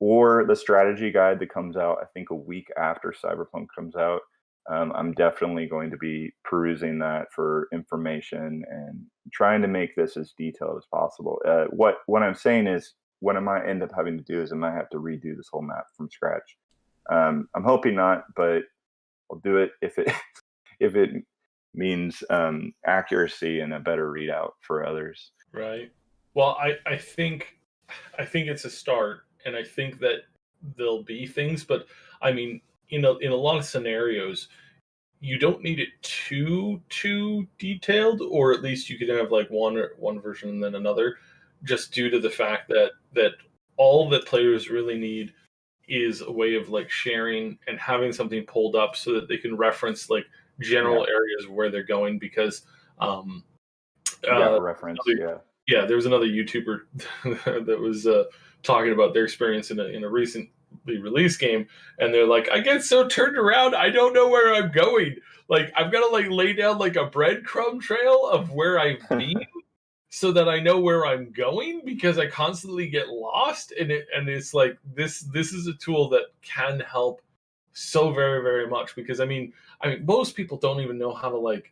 or the strategy guide that comes out, I think a week after Cyberpunk comes out, I'm definitely going to be perusing that for information and trying to make this as detailed as possible. What I'm saying is, what I might end up having to do is I might have to redo this whole map from scratch. I'm hoping not, but I'll do it if it if it means accuracy and a better readout for others. Right. Well, I think it's a start, and I think that there'll be things, but I mean, in a lot of scenarios, you don't need it too detailed, or at least you could have like one version and then another, just due to the fact that all that players really need is a way of like sharing and having something pulled up so that they can reference like general areas where they're going, because reference. There was another YouTuber that was talking about their experience in a recently released game, and they're like, I get so turned around, I don't know where I'm going. Like, I've got to like lay down like a breadcrumb trail of where I've been so that I know where I'm going, because I constantly get lost. And it's like this is a tool that can help so very, very much, because I mean most people don't even know how to like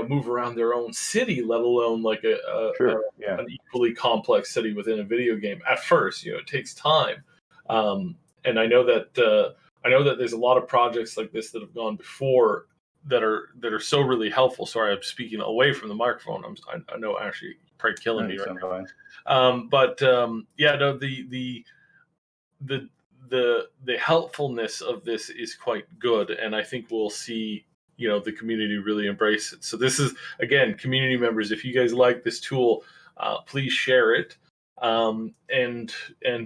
move around their own city, let alone like an equally complex city within a video game. At first, it takes time, and I know that there's a lot of projects like this that have gone before that are so really helpful. Sorry, I'm speaking away from the microphone. I know actually probably killing me right now. The helpfulness of this is quite good, and I think we'll see the community really embrace it. So this is, again, community members, if you guys like this tool, please share it, and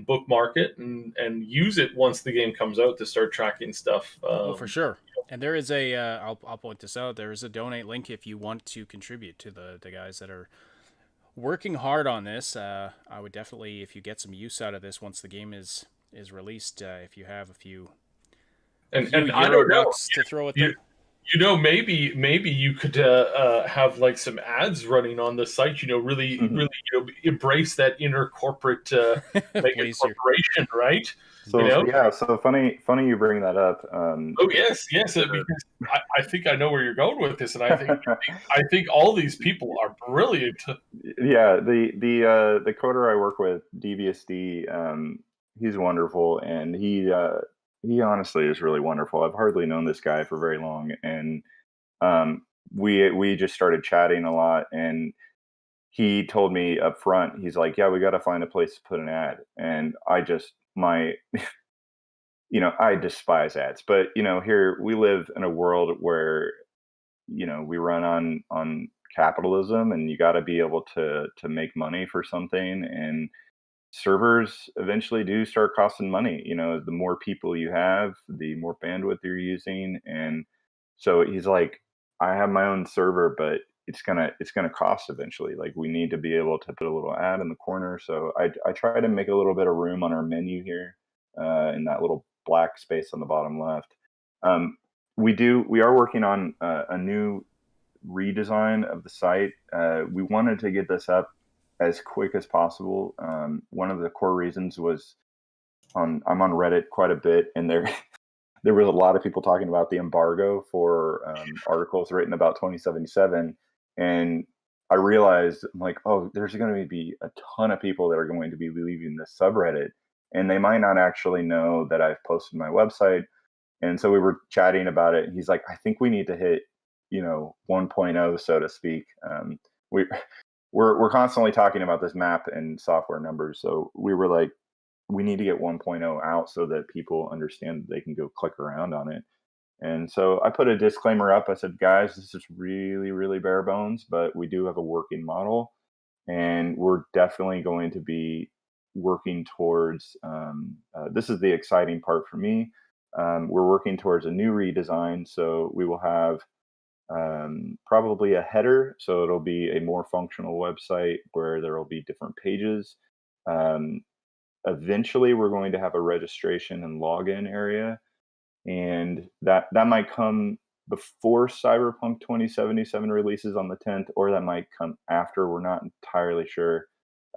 bookmark it and use it once the game comes out to start tracking stuff. For sure. And there is I'll point this out, there is a donate link if you want to contribute to the guys that are working hard on this. I would definitely, if you get some use out of this once the game is released, if you have a few and I don't know to throw at them. maybe you could have like some ads running on the site. Really, really, embrace that inner corporate, make a corporation, right? So so funny you bring that up. Oh yes, because I think I know where you're going with this, and I think all these people are brilliant. Yeah, the coder I work with, DVSD, he's wonderful, and he honestly is really wonderful. I've hardly known this guy for very long, and we just started chatting a lot, and he told me up front, he's like, "Yeah, we got to find a place to put an ad," and I just my I despise ads, but here we live in a world where we run on capitalism, and you got to be able to make money for something, and servers eventually do start costing money. The more people you have, the more bandwidth you're using, and so he's like, I have my own server, but it's gonna cost eventually. Like, we need to be able to put a little ad in the corner. So I try to make a little bit of room on our menu here, in that little black space on the bottom left. um, we are working on a new redesign of the site. We wanted to get this up as quick as possible. One of the core reasons was I'm on Reddit quite a bit, and there there was a lot of people talking about the embargo for articles written about 2077, and I realized, I'm like, oh, there's going to be a ton of people that are going to be leaving this subreddit, and they might not actually know that I've posted my website. And so we were chatting about it, and he's like, I think we need to hit 1.0, so to speak. We we're constantly talking about this map and software numbers, so we were like, we need to get 1.0 out so that people understand that they can go click around on it. And so I put a disclaimer up. I said, guys, this is really, really bare bones, but we do have a working model, and we're definitely going to be working towards this is the exciting part for me. We're working towards a new redesign, so we will have probably a header, so it'll be a more functional website where there will be different pages. Um, Eventually, we're going to have a registration and login area, and that might come before Cyberpunk 2077 releases on the 10th, or that might come after. We're not entirely sure.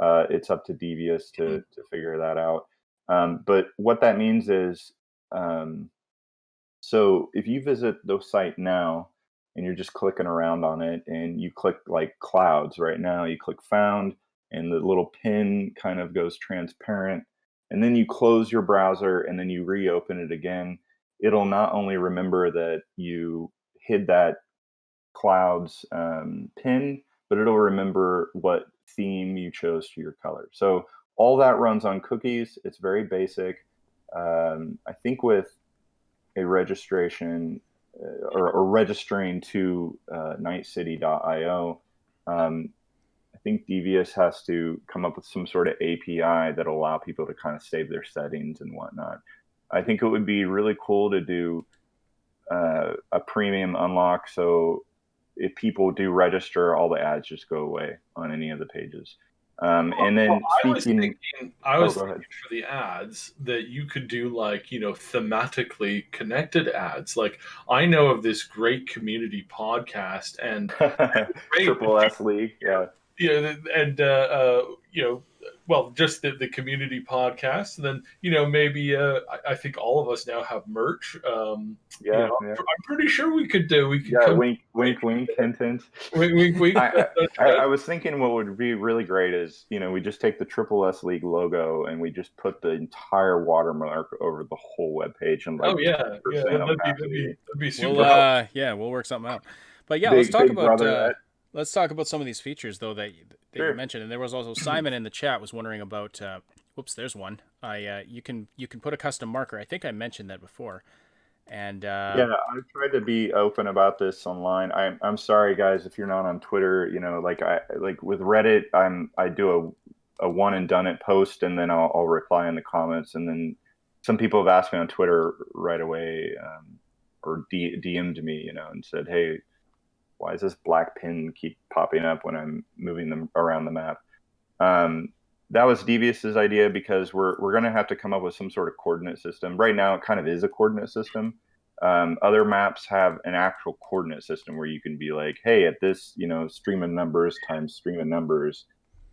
It's up to Devious to figure that out. But what that means is, um, so if you visit the site now and you're just clicking around on it, and you click like clouds right now, you click found, and the little pin kind of goes transparent, and then you close your browser and then you reopen it again, it'll not only remember that you hid that clouds pin, but it'll remember what theme you chose for your color. So all that runs on cookies. It's very basic. I think with a registration or registering to NightCityio, I think Devious has to come up with some sort of API that'll allow people to kind of save their settings and whatnot. I think it would be really cool to do a premium unlock, so if people do register, all the ads just go away on any of the pages. And then I was thinking for the ads that you could do like, thematically connected ads. Like, I know of this great community podcast and Triple S League, yeah. And well, just the community podcast, and then maybe I think all of us now have merch. I'm pretty sure we could wink wink hint hint. Wink wink. I was thinking what would be really great is we just take the Triple S League logo and we just put the entire watermark over the whole webpage, and like, that'd be super. We'll work something out. But yeah, let's talk about some of these features though that you mentioned. And there was also Simon in the chat was wondering about. Whoops, there's one. You can put a custom marker. I think I mentioned that before. And I've tried to be open about this online. I'm sorry, guys, if you're not on Twitter. Like with Reddit, I do a one and done it post, and then I'll reply in the comments. And then some people have asked me on Twitter right away, or DM'd me, and said, hey, why does this black pin keep popping up when I'm moving them around the map? That was Devious's idea, because we're going to have to come up with some sort of coordinate system. Right now, it kind of is a coordinate system. Other maps have an actual coordinate system where you can be like, hey, at this, stream of numbers times stream of numbers,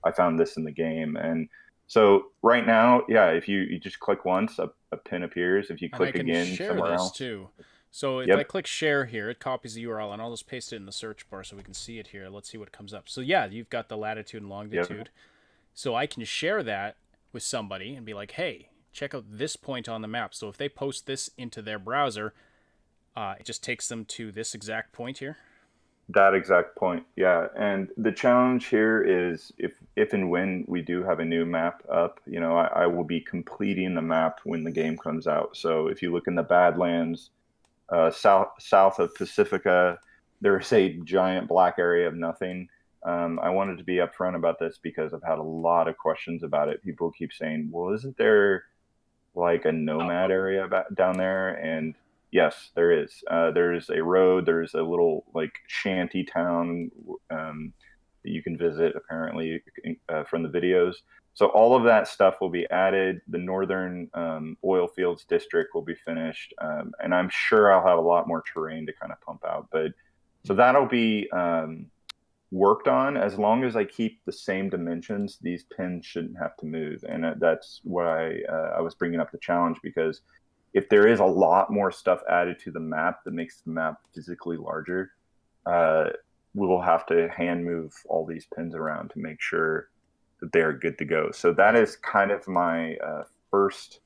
I found this in the game. And so right now, yeah, if you just click once, a pin appears. If you click again somewhere else too. So if I click share here, it copies the URL, and I'll just paste it in the search bar so we can see it here. Let's see what comes up. So yeah, you've got the latitude and longitude. Yep. So I can share that with somebody and be like, hey, check out this point on the map. So if they post this into their browser, it just takes them to this exact point here. That exact point, yeah. And the challenge here is if and when we do have a new map up, I will be completing the map when the game comes out. So if you look in the Badlands, south of Pacifica, there's a giant black area of nothing. I wanted to be upfront about this because I've had a lot of questions about it. People keep saying, well, isn't there like a nomad area down there? And yes, there is. There's a road. There's a little like shanty town that you can visit, apparently, from the videos. So all of that stuff will be added. The northern oil fields district will be finished, and I'm sure I'll have a lot more terrain to kind of pump out. But so that'll be worked on. As long as I keep the same dimensions, these pins shouldn't have to move, and that's why I was bringing up the challenge, because if there is a lot more stuff added to the map that makes the map physically larger, we will have to hand move all these pins around to make sure that they're good to go. So that is kind of my first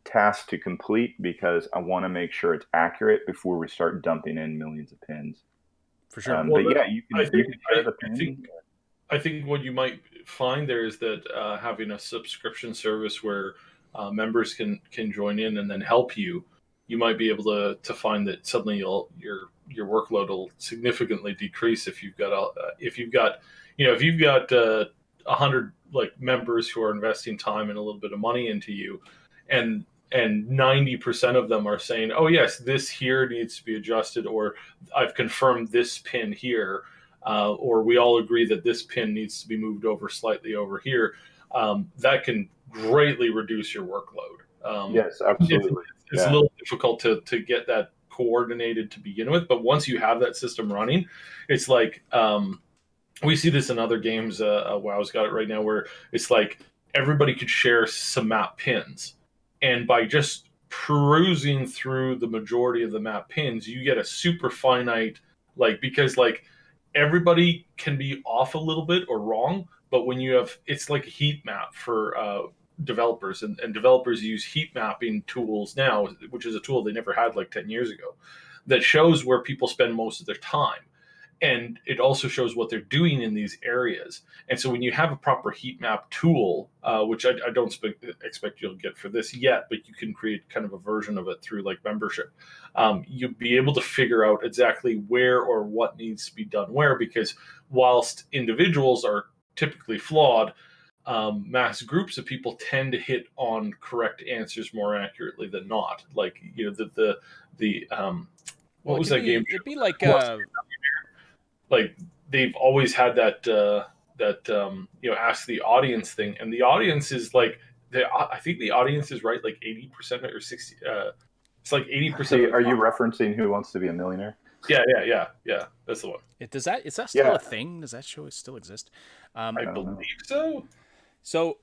task to complete, because I want to make sure it's accurate before we start dumping in millions of pins. For sure. But yeah, you can share the pin. I think what you might find there is that having a subscription service where members can join in and then help you, you might be able to find that suddenly your workload will significantly decrease if you've got 100 like members who are investing time and a little bit of money into you, and 90% of them are saying, oh yes, this here needs to be adjusted, or I've confirmed this pin here, or we all agree that this pin needs to be moved over slightly over here. That can greatly reduce your workload. Yes, absolutely. It's a little difficult to get that coordinated to begin with, but once you have that system running, it's like we see this in other games. WoW's got it right now, where it's like everybody could share some map pins, and by just perusing through the majority of the map pins, you get a super finite, because everybody can be off a little bit or wrong, but when you have, it's like a heat map for developers, and developers use heat mapping tools now, which is a tool they never had like 10 years ago, that shows where people spend most of their time. And it also shows what they're doing in these areas. And so when you have a proper heat map tool, which I don't expect you'll get for this yet, but you can create kind of a version of it through like membership, you'll be able to figure out exactly where or what needs to be done where, because whilst individuals are typically flawed, mass groups of people tend to hit on correct answers more accurately than not. Like, what was that game? It'd be like like they've always had that ask the audience thing, and the audience is like, I think the audience is right, like 80% or 60. It's like 80%. Are you referencing Who Wants to Be a Millionaire? Yeah. That's the one. Is that still a thing? Does that show still exist? I believe so. So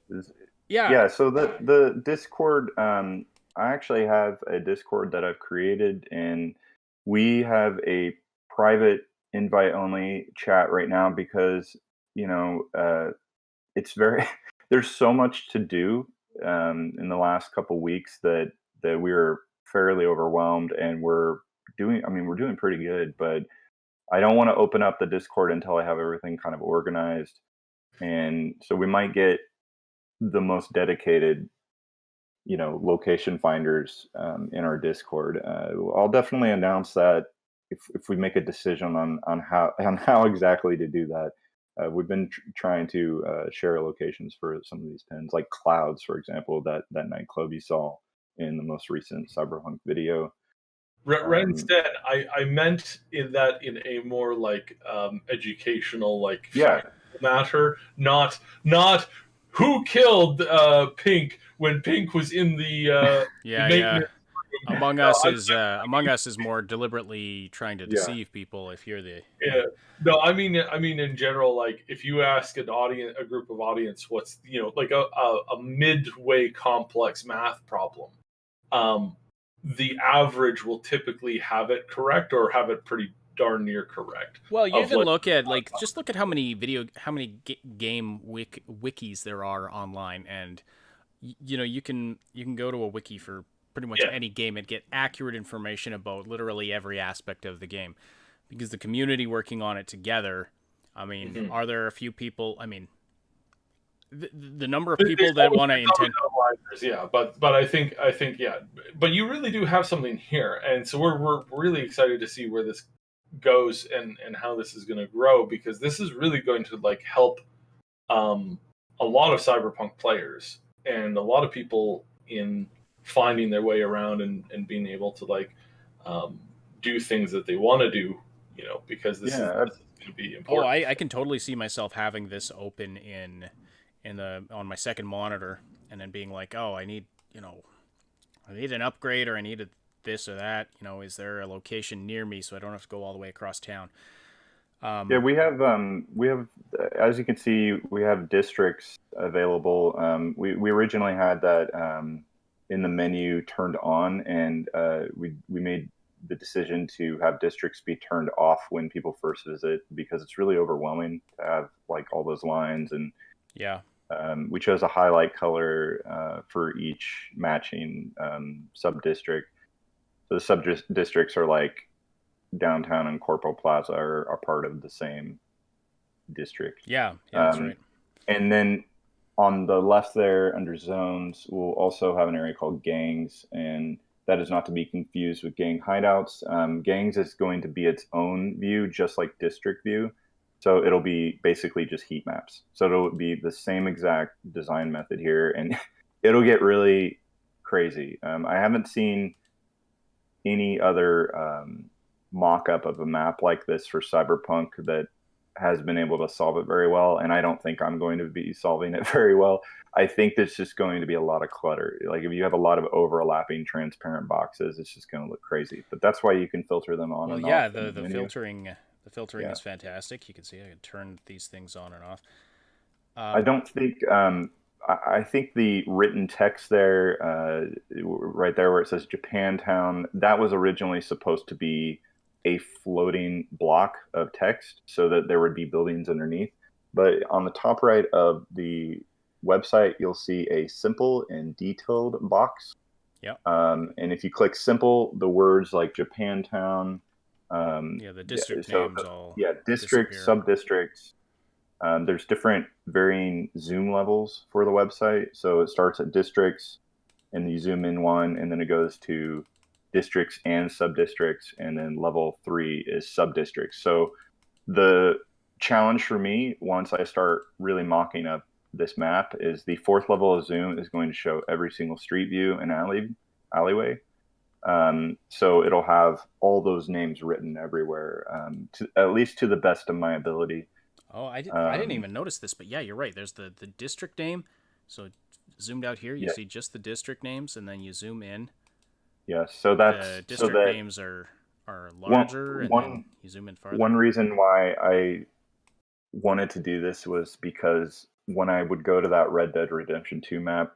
yeah. So the Discord, I actually have a Discord that I've created, and we have a private invite only chat right now because it's very there's so much to do in the last couple weeks that we're fairly overwhelmed, and we're doing pretty good, but I don't want to open up the Discord until I have everything kind of organized. And so we might get the most dedicated location finders in our Discord. I'll definitely announce that if we make a decision on how exactly to do that. We've been trying to share locations for some of these pins, like clouds, for example, that nightclub you saw in the most recent Cyberpunk video. Right. Instead, I meant in a more like educational matter, not who killed Pink when Pink was in the Among Us is more deliberately trying to deceive people. If you're the no, I mean in general, like if you ask a group of audience, what's like a midway complex math problem, the average will typically have it correct or have it pretty darn near correct. Well, you even look at just look at how many game wikis there are online, and you can go to a wiki for pretty much any game and get accurate information about literally every aspect of the game, because the community working on it together. I mean, are there a few people? I mean, the number of people that want to intend. Yeah, but I think yeah, but you really do have something here, and so we're really excited to see where this goes and how this is going to grow, because this is really going to like help a lot of Cyberpunk players and a lot of people in finding their way around and being able to like do things that they want to do, because this is going to be important. Oh, I can totally see myself having this open on my second monitor, and then being like, oh, I need an upgrade, or I need this or that. Is there a location near me so I don't have to go all the way across town? We have as you can see, we have districts available. We originally had that in the menu turned on, and we made the decision to have districts be turned off when people first visit, because it's really overwhelming to have like all those lines. And we chose a highlight color for each matching sub-district. So the sub-districts are like downtown and Corporal Plaza are part of the same district. Yeah, that's right. And then on the left there, under zones, we'll also have an area called gangs, and that is not to be confused with gang hideouts. Gangs is going to be its own view, just like district view. So it'll be basically just heat maps. So it'll be the same exact design method here, and it'll get really crazy. I haven't seen any other mock-up of a map like this for Cyberpunk that has been able to solve it very well, and I don't think I'm going to be solving it very well. I think there's just going to be a lot of clutter. Like if you have a lot of overlapping transparent boxes, it's just going to look crazy. But that's why you can filter them on and off. The filtering is fantastic. You can see I can turn these things on and off. I don't think I think the written text there, right there where it says Japantown, that was originally supposed to be a floating block of text so that there would be buildings underneath. But on the top right of the website, you'll see a simple and detailed box. Yeah. And if you click simple, the words like Japantown, the district names all districts, disappear. sub-districts. There's different varying zoom levels for the website. So it starts at districts, and you zoom in one, and then it goes to districts and sub-districts, and then level 3 is sub-districts. So the challenge for me, once I start really mocking up this map, is the 4th level of zoom is going to show every single street view and alleyway. So it'll have all those names written everywhere, at least to the best of my ability. Oh, I didn't even notice this, but yeah, you're right. There's the district name. So zoomed out here, you see just the district names, and then you zoom in. Yeah, so that's the district names are larger, and then you zoom in farther. One reason why I wanted to do this was because when I would go to that Red Dead Redemption 2 map,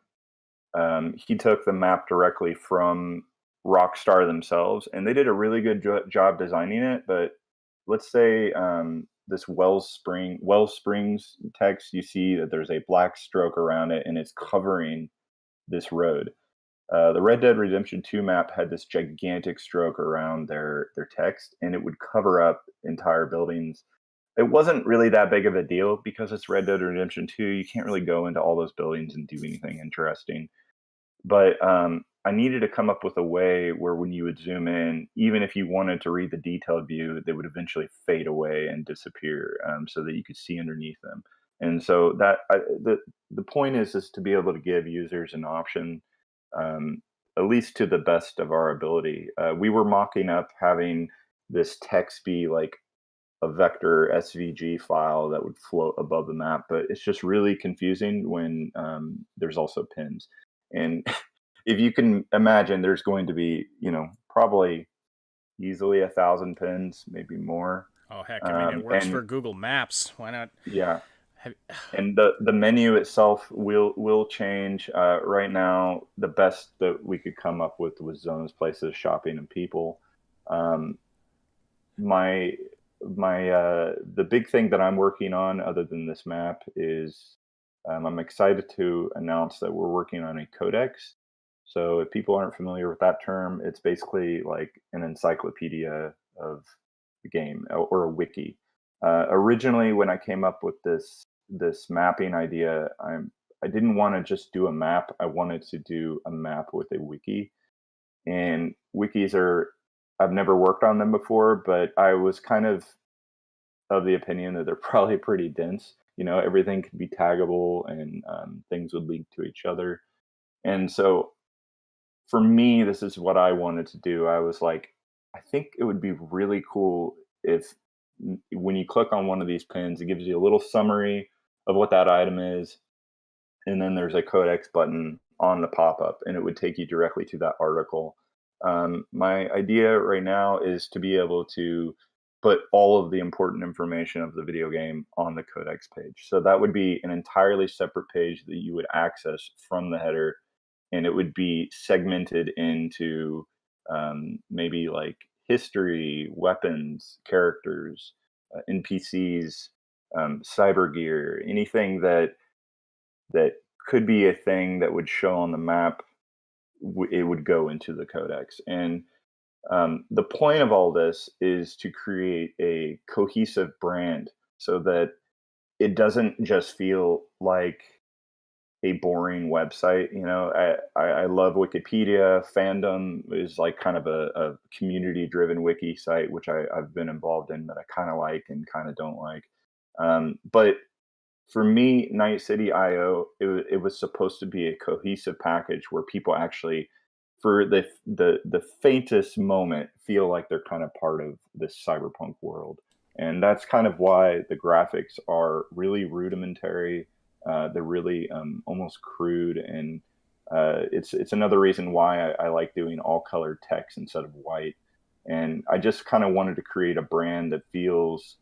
he took the map directly from Rockstar themselves, and they did a really good job designing it. But let's say this Wellsprings text, you see that there's a black stroke around it, and it's covering this road. The Red Dead Redemption 2 map had this gigantic stroke around their text, and it would cover up entire buildings. It wasn't really that big of a deal because it's Red Dead Redemption 2. You can't really go into all those buildings and do anything interesting. But I needed to come up with a way where when you would zoom in, even if you wanted to read the detailed view, they would eventually fade away and disappear, so that you could see underneath them. And so the point is to be able to give users an option, at least to the best of our ability. We were mocking up having this text be like a vector SVG file that would float above the map, but it's just really confusing when there's also pins. And if you can imagine, there's going to be, probably easily 1,000 pins, maybe more. Oh heck! I mean, it works for Google Maps. Why not? Yeah. And the menu itself will change. Right now, the best that we could come up with was zones, places, shopping, and people. My the big thing that I'm working on, other than this map, is I'm excited to announce that we're working on a codex. So if people aren't familiar with that term, it's basically like an encyclopedia of the game or a wiki. Originally, when I came up with this mapping idea, I didn't want to just do a map. I wanted to do a map with a wiki. And wikis are, I've never worked on them before, but I was kind of the opinion that they're probably pretty dense. Everything could be taggable, and things would link to each other. And so for me, this is what I wanted to do. I was like, I think it would be really cool if when you click on one of these pins, it gives you a little summary of what that item is. And then there's a codex button on the pop-up, and it would take you directly to that article. My idea right now is to be able to put all of the important information of the video game on the codex page. So that would be an entirely separate page that you would access from the header, and it would be segmented into maybe like history, weapons, characters, NPCs, cyber gear, anything that could be a thing that would show on the map. It would go into the codex. And the point of all this is to create a cohesive brand so that it doesn't just feel like a boring website. I love Wikipedia. Fandom is like kind of a community driven wiki site, which I've been involved in, that I kind of like and kind of don't like. But for me, NightCityio, it was supposed to be a cohesive package where people actually, for the faintest moment, feel like they're kind of part of this cyberpunk world. And that's kind of why the graphics are really rudimentary. They're really almost crude, and it's another reason why I like doing all colored text instead of white. And I just kind of wanted to create a brand that feels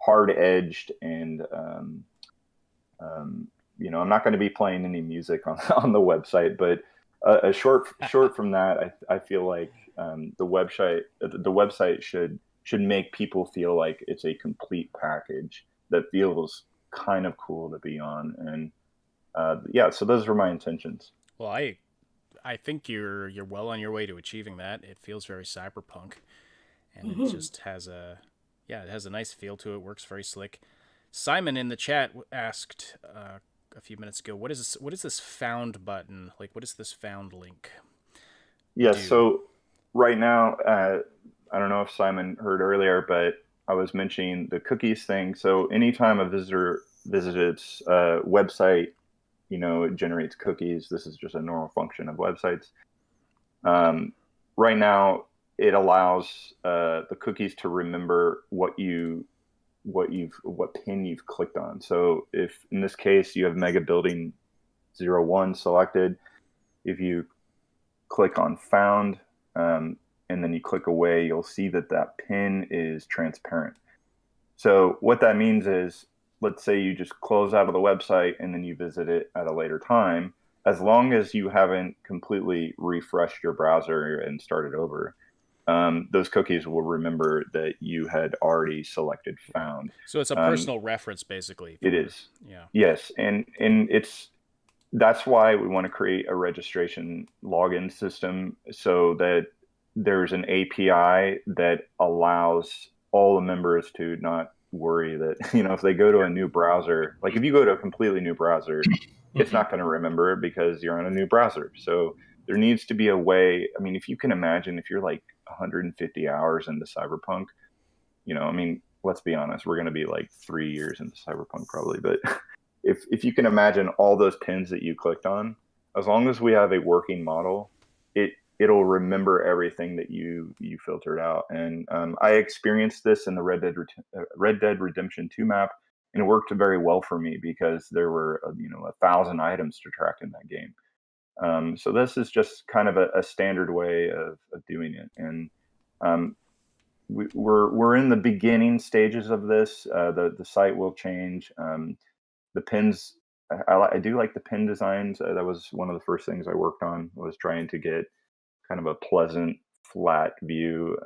hard edged and I'm not going to be playing any music on the website, but a short from that, I feel like the website should make people feel like it's a complete package that feels kind of cool to be on. And so those were my intentions. Well, I think you're well on your way to achieving that. It feels very cyberpunk, and it just has it has a nice feel to it. Works very slick. Simon in the chat asked a few minutes ago, what is this found button? Like, what is this found link? Yes, so right now, I don't know if Simon heard earlier, but I was mentioning the cookies thing. So anytime a visitor visits a website, it generates cookies. This is just a normal function of websites. Right now, it allows the cookies to remember what pin you've clicked on. So if in this case you have Mega Building 01 selected, if you click on Found and then you click away, you'll see that pin is transparent. So what that means is, let's say you just close out of the website and then you visit it at a later time, as long as you haven't completely refreshed your browser and started over, those cookies will remember that you had already selected Found. So it's a personal reference, basically. It is. Yeah. Yes, and that's why we want to create a registration login system so that there's an API that allows all the members to not worry that, if they go to a new browser, like if you go to a completely new browser, it's not going to remember because you're on a new browser. So there needs to be a way. I mean, if you can imagine, if you're like 150 hours into Cyberpunk, let's be honest, we're going to be like 3 years into Cyberpunk probably. But if you can imagine all those pins that you clicked on, as long as we have a working model, it'll remember everything that you filtered out. And I experienced this in the Red Dead Redemption 2 map, and it worked very well for me because there were 1,000 items to track in that game. So this is just kind of a standard way of doing it. And um, we're in the beginning stages of this. The site will change. The pins, I do like the pin designs. That was one of the first things I worked on, was trying to get kind of a pleasant, flat view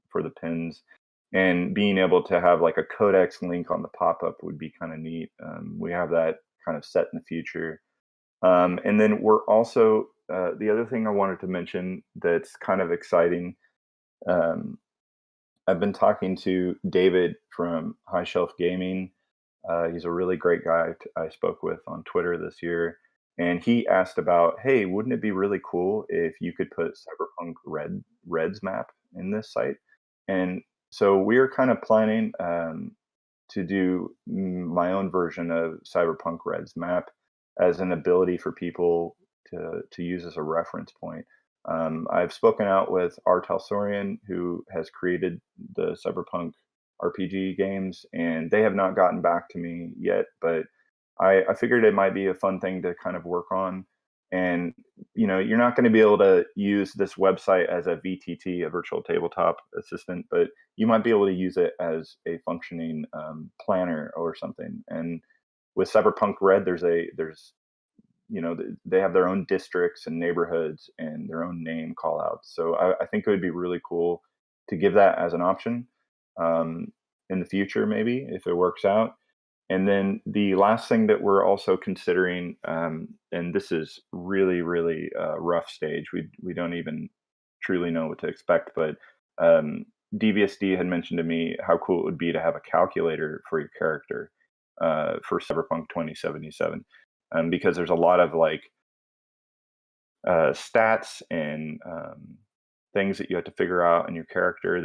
for the pins. And being able to have like a codex link on the pop-up would be kind of neat. We have that kind of set in the future. And then we're also, the other thing I wanted to mention that's kind of exciting, um, I've been talking to David from High Shelf Gaming. He's a really great guy I spoke with on Twitter this year. And he asked about, hey, wouldn't it be really cool if you could put Cyberpunk Red's map in this site? And so we're kind of planning to do my own version of Cyberpunk Red's map as an ability for people to use as a reference point. I've spoken out with R. Talsorian, who has created the Cyberpunk RPG games, and they have not gotten back to me yet, but I figured it might be a fun thing to kind of work on. And you're not going to be able to use this website as a VTT, a virtual tabletop assistant, but you might be able to use it as a functioning planner or something. And with Cyberpunk Red, there's they have their own districts and neighborhoods and their own name call outs. So I think it would be really cool to give that as an option in the future, maybe if it works out. And then the last thing that we're also considering, and this is really, really rough stage. We don't even truly know what to expect, but DVSD had mentioned to me how cool it would be to have a calculator for your character for Cyberpunk 2077, because there's a lot of like stats and things that you have to figure out in your character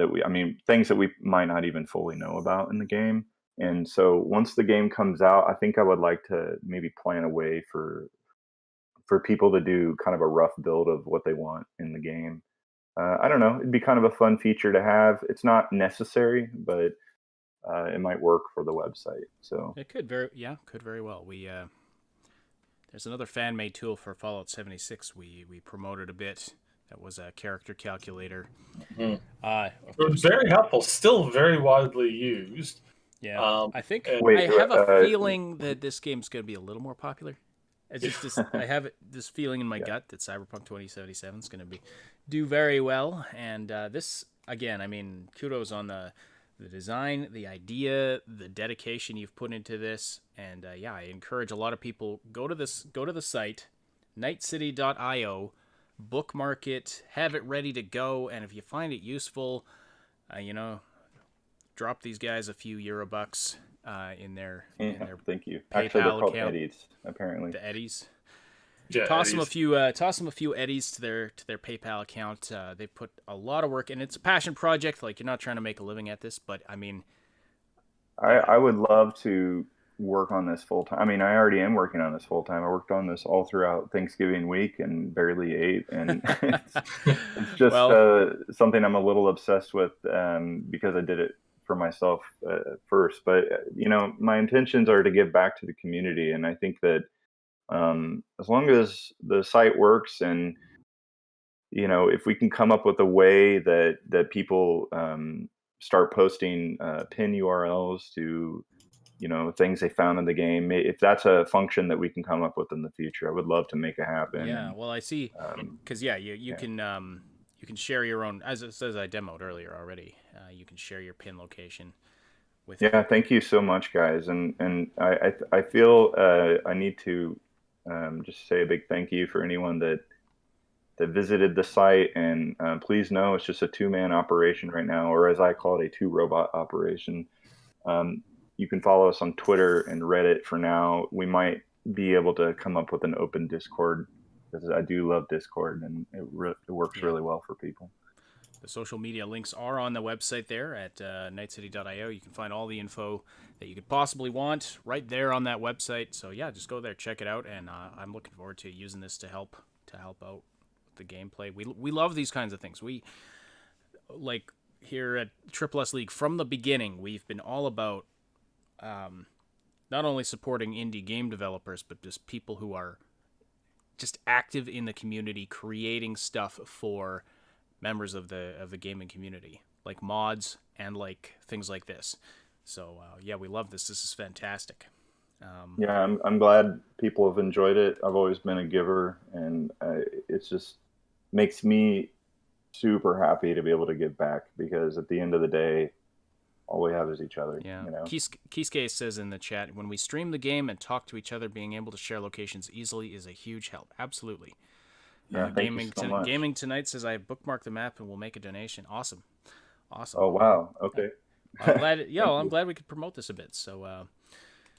things that we might not even fully know about in the game. And so once the game comes out, I think I would like to maybe plan a way for people to do kind of a rough build of what they want in the game. I don't know. It'd be kind of a fun feature to have. It's not necessary, but it might work for the website. So it could very well. There's another fan-made tool for Fallout 76 we promoted a bit. That was a character calculator. Mm-hmm. It was very helpful. Still very widely used. Yeah, I think I have a feeling that this game's going to be a little more popular. It's just I have this feeling in my gut that Cyberpunk 2077 is going to do very well. And this, again, I mean, kudos on the design, the idea, the dedication you've put into this. And I encourage a lot of people, go to the site, NightCityio, bookmark it, have it ready to go. And if you find it useful, drop these guys a few Eurobucks in their thank you. PayPal Actually, they're called account. Eddies, apparently. The Eddies. Yeah, toss them a few Eddies to their PayPal account. They put a lot of work, and it's a passion project. Like, you're not trying to make a living at this, but I mean, I would love to work on this full time. I mean, I already am working on this full time. I worked on this all throughout Thanksgiving week and barely ate, and it's just something I'm a little obsessed with because I did it for myself first. But my intentions are to give back to the community, and I think that as long as the site works, and if we can come up with a way that people start posting pin URLs to things they found in the game, if that's a function that we can come up with in the future, I would love to make it happen. Yeah, well, I see, because you can share your own, as it says I demoed earlier already. You can share your pin location with. Yeah, thank you so much, guys, and I feel I need to just say a big thank you for anyone that visited the site, and please know it's just a 2-man operation right now, or as I call it, a 2-robot operation. You can follow us on Twitter and Reddit for now. We might be able to come up with an open Discord, because I do love Discord, and it works really well for people. The social media links are on the website there at NightCityio. You can find all the info that you could possibly want right there on that website. So yeah, just go there, check it out, and I'm looking forward to using this to help out the gameplay. We love these kinds of things. We, like, here at Triple S League, from the beginning, we've been all about not only supporting indie game developers, but just people who are just active in the community, creating stuff for members of the gaming community, like mods and like things like this. So yeah, we love this. This is fantastic. Yeah, I'm glad people have enjoyed it. I've always been a giver, and it's just makes me super happy to be able to give back, because at the end of the day, all we have is each other. Yeah. You know? Kisuke says in the chat, when we stream the game and talk to each other, being able to share locations easily is a huge help. Absolutely. Yeah, thank you so much. Gaming Tonight says, I bookmarked the map and will make a donation. Awesome. Oh, wow. Okay. I'm glad. Yeah, I'm glad we could promote this a bit. So,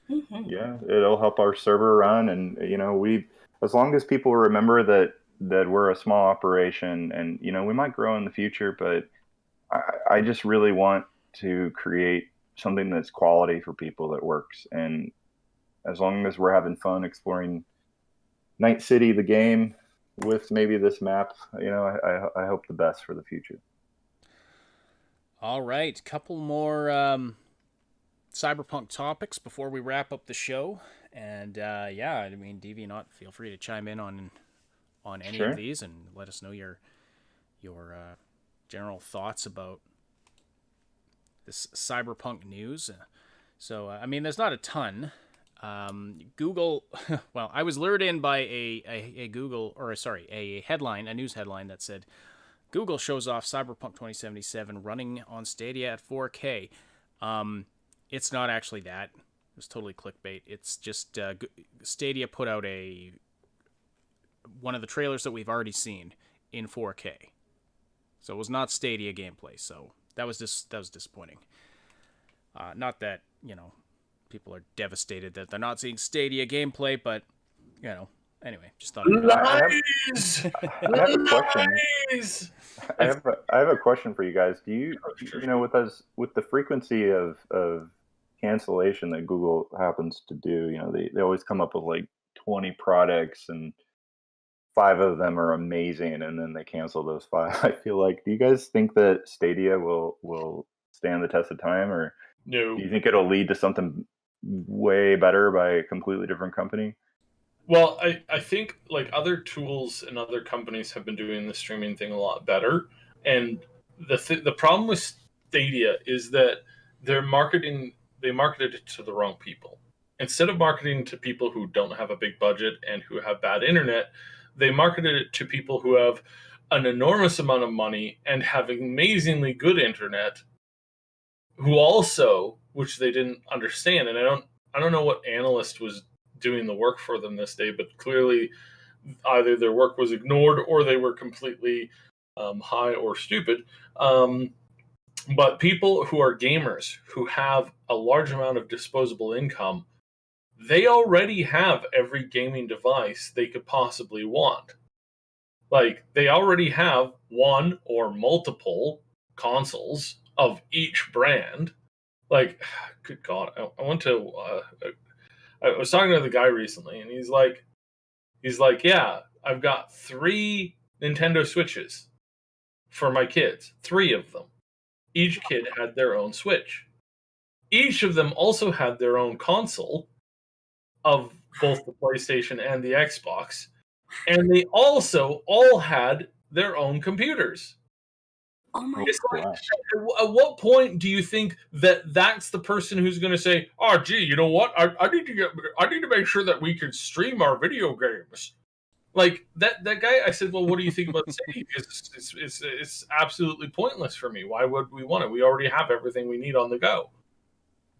yeah, it'll help our server run, and as long as people remember that we're a small operation, and we might grow in the future, but I just really want to create something that's quality for people that works. And as long as we're having fun exploring Night City, the game, with maybe this map, I hope the best for the future. All right, couple more Cyberpunk topics before we wrap up the show. And yeah, I mean, Deviant, feel free to chime in on any of these and let us know your general thoughts about this Cyberpunk news. So, I mean, there's not a ton. Google, well, I was lured in by a headline, a news headline that said, Google shows off Cyberpunk 2077 running on Stadia at 4K. It's not actually that. It was totally clickbait. It's just Stadia put out one of the trailers that we've already seen in 4K. So it was not Stadia gameplay. So that was disappointing. Not that, people are devastated that they're not seeing Stadia gameplay, but, anyway, just thought. Lies! I have a question. I have a question for you guys. Do you, with the frequency of cancellation that Google happens to do, they always come up with like 20 products and 5 of them are amazing, and then they cancel those 5. I feel like, do you guys think that Stadia will stand the test of time, or no? Do you think it'll lead to something way better by a completely different company? Well, I think like other tools and other companies have been doing the streaming thing a lot better. And the problem with Stadia is that they marketed it to the wrong people. Instead of marketing to people who don't have a big budget and who have bad internet, they marketed it to people who have an enormous amount of money and have amazingly good internet, who also, which they didn't understand, and I don't know what analyst was doing the work for them this day, but clearly either their work was ignored or they were completely high or stupid. But people who are gamers, who have a large amount of disposable income, they already have every gaming device they could possibly want. Like, they already have one or multiple consoles of each brand. Like, good God, I went to... I was talking to the guy recently, and he's like, yeah, I've got 3 Nintendo Switches for my kids. 3 of them. Each kid had their own Switch. Each of them also had their own console of both the PlayStation and the Xbox, and they also all had their own computers. Oh my God! At what point do you think that that's the person who's going to say, "Oh, gee, you know what? I need to make sure that we can stream our video games." Like that guy, I said, "Well, what do you think about Stadia?" It's absolutely pointless for me. Why would we want it? We already have everything we need on the go.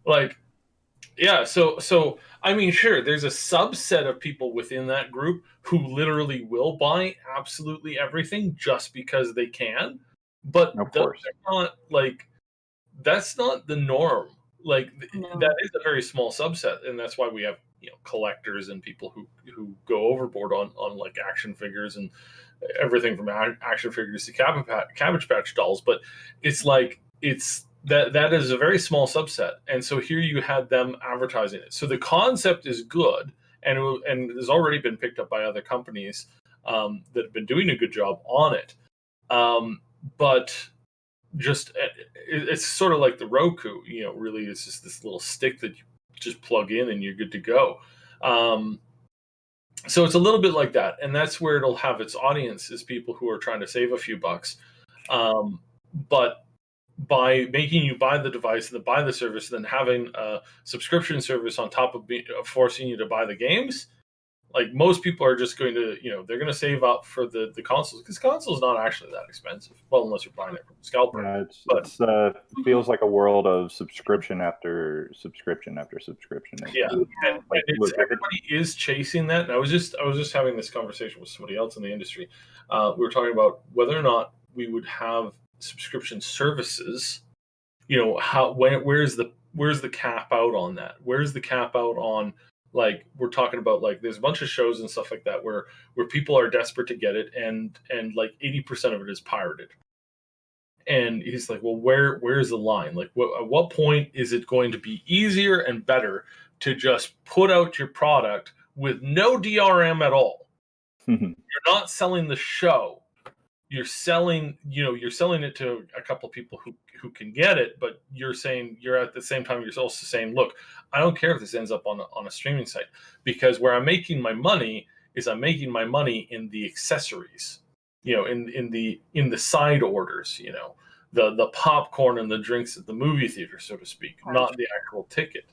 Like, yeah. So I mean, sure, there's a subset of people within that group who literally will buy absolutely everything just because they can. But not like, that's not the norm. Like, that is a very small subset, and that's why we have collectors and people who go overboard on like action figures and everything from action figures to Cabbage Patch dolls. But it's like that is a very small subset, and so here you had them advertising it. So the concept is good, and it has already been picked up by other companies that have been doing a good job on it. But just it's sort of like the Roku, really it's just this little stick that you just plug in and you're good to go. So it's a little bit like that, and that's where it'll have its audience is people who are trying to save a few bucks, but by making you buy the device and then buy the service, and then having a subscription service on top of forcing you to buy the games, like most people are just going to, they're going to save up for the consoles, because consoles not actually that expensive. Well, unless you're buying it from a scalper. Yeah, it feels like a world of subscription after subscription after subscription. Yeah, and everybody is chasing that. And I was just having this conversation with somebody else in the industry. We were talking about whether or not we would have subscription services. Where's the cap out on that? Where's the cap out on, like, we're talking about, like, there's a bunch of shows and stuff like that where people are desperate to get it, and like 80% of it is pirated. And he's like, well, where's the line? Like, at what point is it going to be easier and better to just put out your product with no DRM at all? You're not selling the show. You're selling it to a couple of people who can get it, but you're at the same time, you're also saying, look, I don't care if this ends up on a streaming site, because where I'm making my money is I'm making my money in the accessories, in the side orders, the popcorn and the drinks at the movie theater, so to speak, not the actual ticket.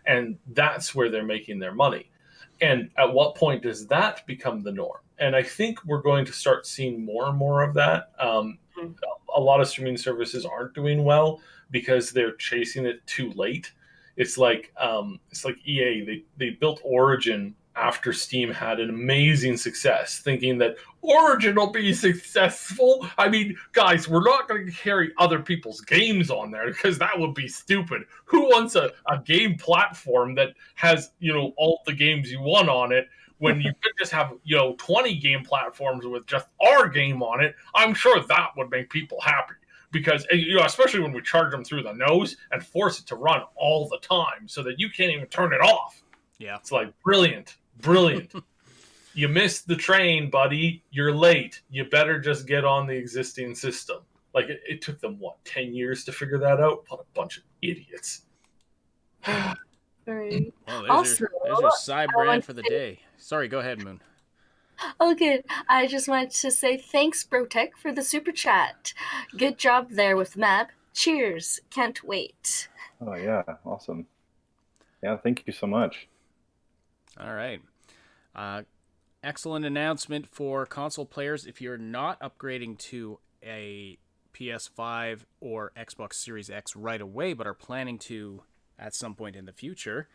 And that's where they're making their money. And at what point does that become the norm? And I think we're going to start seeing more and more of that. A lot of streaming services aren't doing well because they're chasing it too late. It's like EA. They built Origin after Steam had an amazing success, thinking that Origin will be successful. I mean, guys, we're not going to carry other people's games on there because that would be stupid. Who wants a game platform that has, all the games you want on it, when you could just have, 20 game platforms with just our game on it? I'm sure that would make people happy, because, especially when we charge them through the nose and force it to run all the time so that you can't even turn it off. Yeah. It's like, brilliant. You missed the train, buddy. You're late. You better just get on the existing system. Like, it took them, 10 years to figure that out? What a bunch of idiots. Right. Well, there's your side brand for the day. Sorry, go ahead, Moon. Oh, good. I just wanted to say thanks, Brotech, for the super chat. Good job there with the map. Cheers. Can't wait. Oh, yeah. Awesome. Yeah, thank you so much. All right. Excellent announcement for console players. If you're not upgrading to a PS5 or Xbox Series X right away, but are planning to at some point in the future,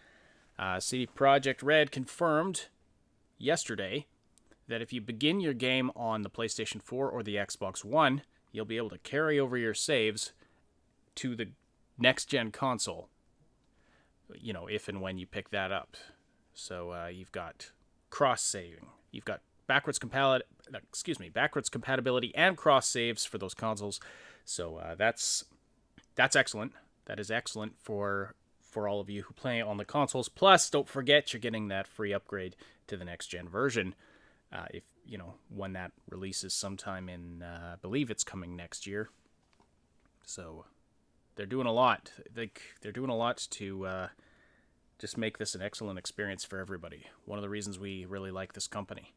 CD Projekt Red confirmed yesterday that if you begin your game on the PlayStation 4 or the Xbox One, you'll be able to carry over your saves to the next-gen console, if and when you pick that up. So you've got cross-saving. You've got backwards compatibility and cross-saves for those consoles. So that's excellent. That is excellent for all of you who play on the consoles. Plus, don't forget you're getting that free upgrade to the next-gen version. If when that releases sometime in, I believe it's coming next year. So they're doing a lot. They're doing a lot to just make this an excellent experience for everybody. One of the reasons we really like this company.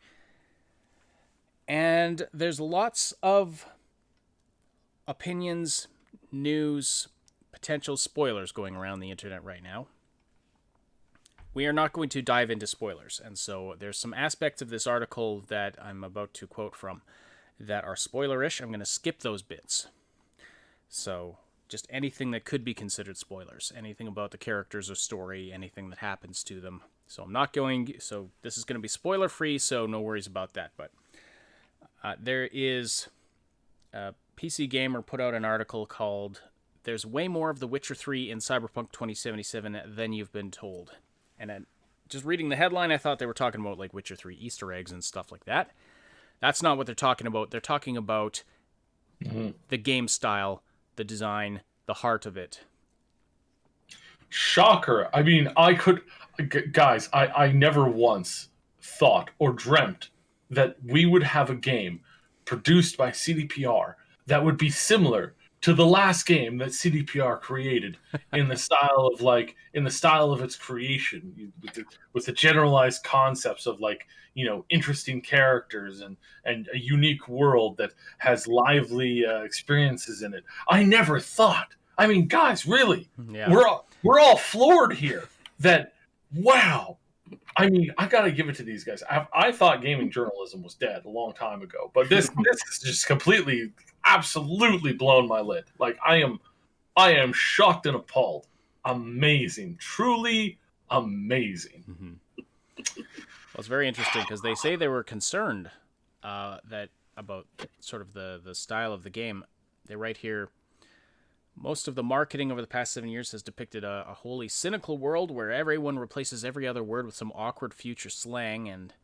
And there's lots of opinions, news, potential spoilers going around the internet right now. We are not going to dive into spoilers, and so there's some aspects of this article that I'm about to quote from that are spoilerish. I'm going to skip those bits. So just anything that could be considered spoilers, anything about the characters or story, anything that happens to them. So this is going to be spoiler free, so no worries about that. But there is a PC Gamer put out an article called "There's Way More of The Witcher 3 in Cyberpunk 2077 Than You've Been Told." And just reading the headline, I thought they were talking about like Witcher 3 Easter eggs and stuff like that. That's not what they're talking about. They're talking about the game style, the design, the heart of it. Shocker. I mean, guys, I never once thought or dreamt that we would have a game produced by CDPR that would be similar to the last game that CDPR created in the style of its creation, with the generalized concepts of interesting characters and a unique world that has lively experiences in it. I never thought. I mean, guys, really, yeah. we're all floored here. That wow. I mean, I gotta give it to these guys. I thought gaming journalism was dead a long time ago, but this is just completely, absolutely blown my lid. Like I am shocked and appalled. Amazing, truly amazing. Mm-hmm. Well, it's very interesting because they say they were concerned about sort of the style of the game. They write here, most of the marketing over the past 7 years has depicted a wholly cynical world where everyone replaces every other word with some awkward future slang, and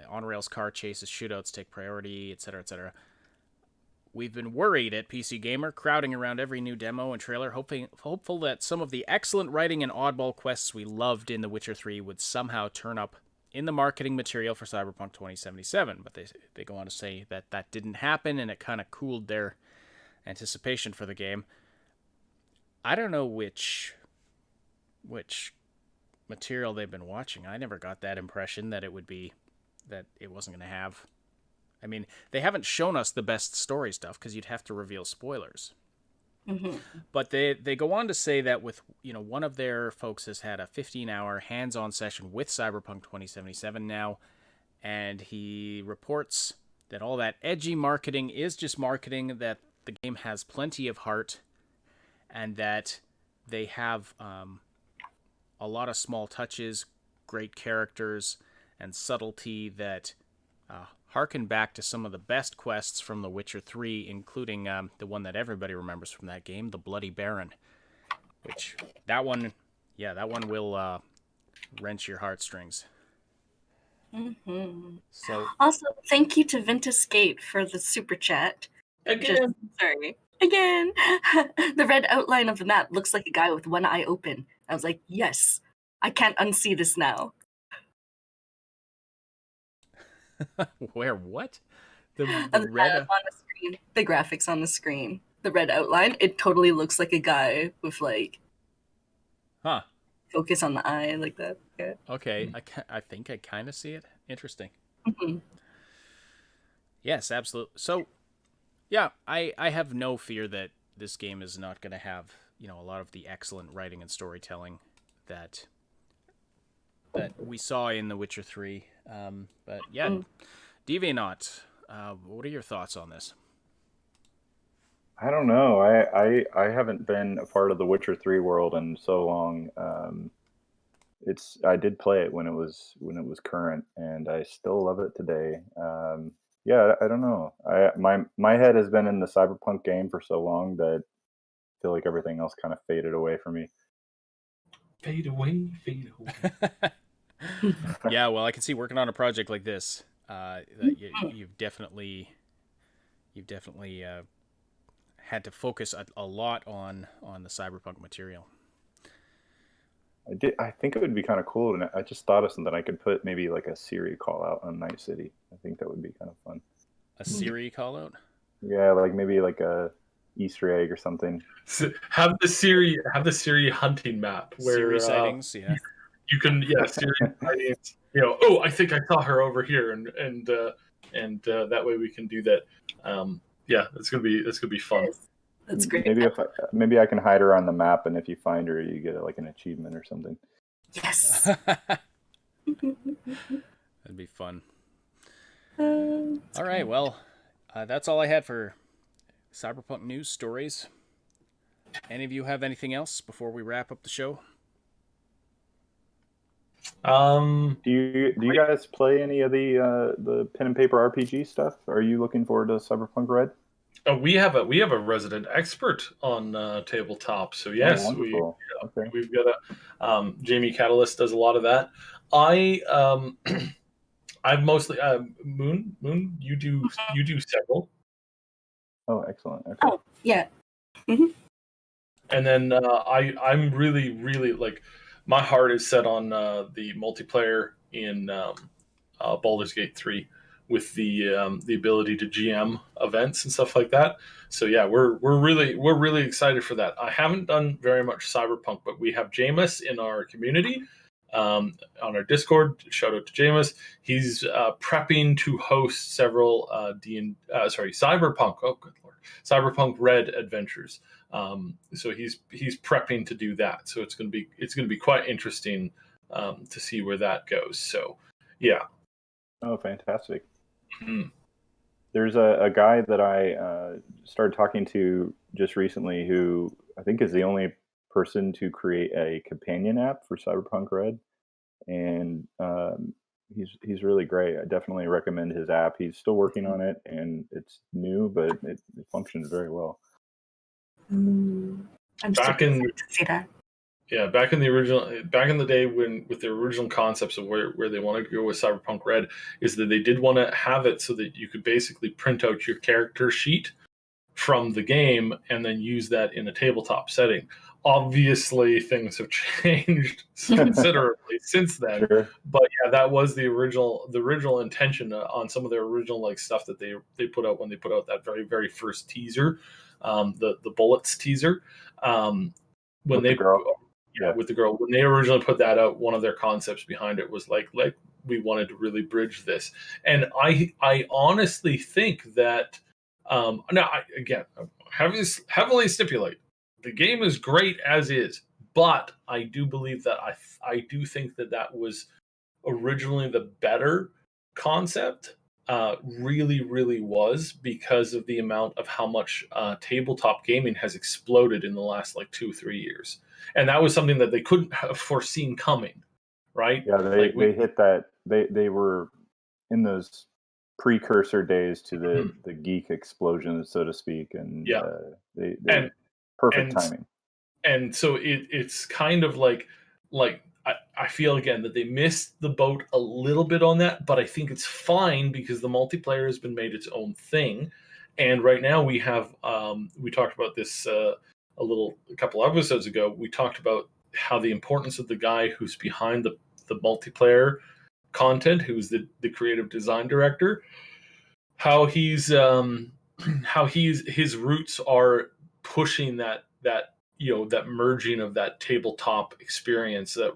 on-rails car chases, shootouts take priority, etc., etc. We've been worried at PC Gamer, crowding around every new demo and trailer, hopeful that some of the excellent writing and oddball quests we loved in The Witcher 3 would somehow turn up in the marketing material for Cyberpunk 2077. But they go on to say that didn't happen, and it kind of cooled their anticipation for the game. I don't know which material they've been watching. I never got that impression that it wasn't going to have. I mean, they haven't shown us the best story stuff because you'd have to reveal spoilers. Mm-hmm. But they go on to say that with one of their folks has had a 15-hour hands-on session with Cyberpunk 2077 now, and he reports that all that edgy marketing is just marketing, that the game has plenty of heart, and that they have a lot of small touches, great characters, and subtlety that harken back to some of the best quests from The Witcher 3, including the one that everybody remembers from that game, the Bloody Baron. Which, that one will wrench your heartstrings. Mm-hmm. So, also, thank you to Ventus Gate for the super chat. Again. Again. The red outline of the map looks like a guy with one eye open. I was like, yes, I can't unsee this now. where, what? The red on the screen. The graphics on the screen. The red outline, it totally looks like a guy with focus on the eye like that. Yeah. Okay, I think I kind of see it. Interesting. Mm-hmm. Yes, absolutely. So, yeah, I have no fear that this game is not going to have, a lot of the excellent writing and storytelling that we saw in The Witcher 3. But yeah, Devianaut, what are your thoughts on this? I don't know. I haven't been a part of the Witcher 3 world in so long. I did play it when it was current, and I still love it today. Yeah, I don't know. My head has been in the Cyberpunk game for so long that I feel like everything else kind of faded away from me. Fade away. Yeah, well, I can see working on a project like this. That you've definitely had to focus a lot on the Cyberpunk material. I think it would be kind of cool, and I just thought of something. I could put maybe like a Siri call out on Night City. I think that would be kind of fun. A Siri call out? Yeah, like maybe like a Easter egg or something. So have the Siri hunting map where Siri sightings. Yeah, you can Siri sightings. I think I saw her over here, and that way we can do that. It's gonna be fun. Yes. That's great. Maybe I can hide her on the map, and if you find her, you get like an achievement or something. Yes. That'd be fun. All right, well, that's all I had for Cyberpunk news stories. Any of you have anything else before we wrap up the show? Do you guys play any of the pen and paper RPG stuff? Are you looking forward to Cyberpunk Red? Oh, we have a resident expert on tabletop. So yes, we've got a Jamie Catalyst does a lot of that. I've mostly Moon. You do several. Oh, excellent. Okay. Oh, yeah. Mm-hmm. And then I'm really like, my heart is set on the multiplayer in Baldur's Gate 3, with the ability to GM events and stuff like that. So yeah, we're really excited for that. I haven't done very much Cyberpunk, but we have Jameis in our community on our Discord. Shout out to Jameis. He's prepping to host several Cyberpunk. Oh, good lord, Cyberpunk Red adventures. So he's prepping to do that. So it's gonna be quite interesting to see where that goes. So yeah. Oh, fantastic. Mm-hmm. There's a guy that I started talking to just recently who I think is the only person to create a companion app for Cyberpunk Red, and he's really great. I definitely recommend his app. He's still working on it, and it's new, but it functions very well. I'm super excited to see that. Yeah, back in the day when with the original concepts of where they wanted to go with Cyberpunk Red is that they did want to have it so that you could basically print out your character sheet from the game and then use that in a tabletop setting. Obviously, things have changed considerably since then. Sure. But yeah, that was the original intention on some of their original like stuff that they put out when they put out that very, very first teaser, the Bullets teaser. When they with the girl, when they originally put that out, one of their concepts behind it was like we wanted to really bridge this. And I honestly think that now again, heavily stipulate the game is great as is, but I do believe that I do think that was originally the better concept. Really was, because of the amount of how much tabletop gaming has exploded in the last like 2-3 years, and that was something that they couldn't have foreseen coming, right? Yeah, they hit that. They were in those precursor days to the geek explosion, so to speak, and perfect timing. And so it's kind of like I feel again that they missed the boat a little bit on that, but I think it's fine because the multiplayer has been made its own thing. And right now we have we talked about this a couple episodes ago. We talked about how the importance of the guy who's behind the multiplayer content, who's the creative design director, how his roots are pushing that that merging of that tabletop experience, that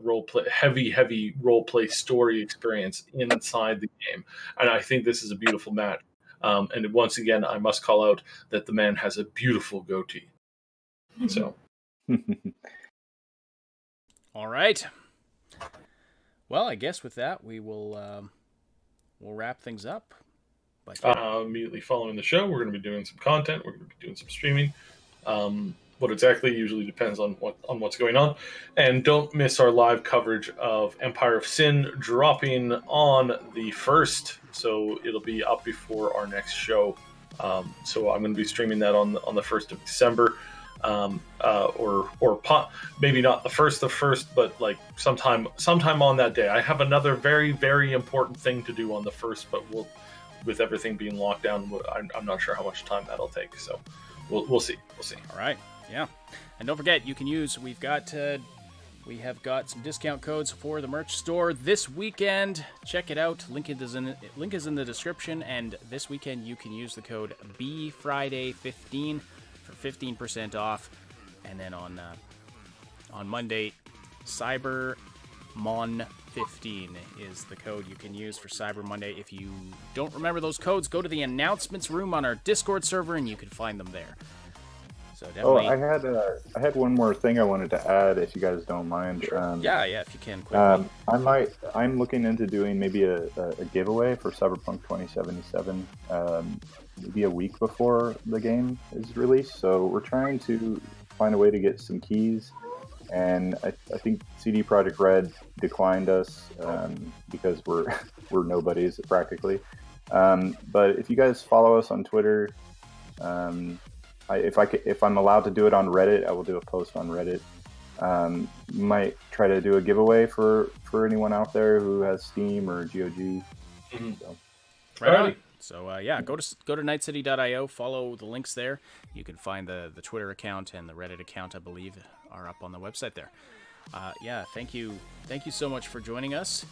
heavy role play story experience inside the game. And I think this is a beautiful match. And once again, I must call out that the man has a beautiful goatee. So, all right. Well, I guess with that we will we'll wrap things up. But immediately following the show, we're going to be doing some content. We're going to be doing some streaming. What exactly usually depends on what's going on. And don't miss our live coverage of Empire of Sin dropping on the 1st. So it'll be up before our next show. So I'm going to be streaming that on the 1st of December. Or maybe not the first, but like sometime on that day. I have another very, very important thing to do on the 1st, but with everything being locked down, I'm not sure how much time that'll take. So we'll see. All right. Yeah. And don't forget, you can use, we have got some discount codes for the merch store this weekend. Check it out. Link is in the description. And this weekend you can use the code BFriday15 for 15% off. And then on Monday, CyberMon15 is the code you can use for Cyber Monday. If you don't remember those codes, go to the announcements room on our Discord server and you can find them there. So definitely. Oh, I had one more thing I wanted to add, if you guys don't mind. Sure. Yeah, if you can. Quickly. I'm looking into doing maybe a giveaway for Cyberpunk 2077, maybe a week before the game is released. So we're trying to find a way to get some keys, and I think CD Projekt Red declined us because we're nobodies practically. But if you guys follow us on Twitter. If I'm allowed to do it on Reddit, I will do a post on Reddit. Might try to do a giveaway for anyone out there who has Steam or GOG. Mm-hmm. So. Right on. So go to NightCityio, follow the links there. You can find the Twitter account and the Reddit account, I believe, are up on the website there. Thank you so much for joining us.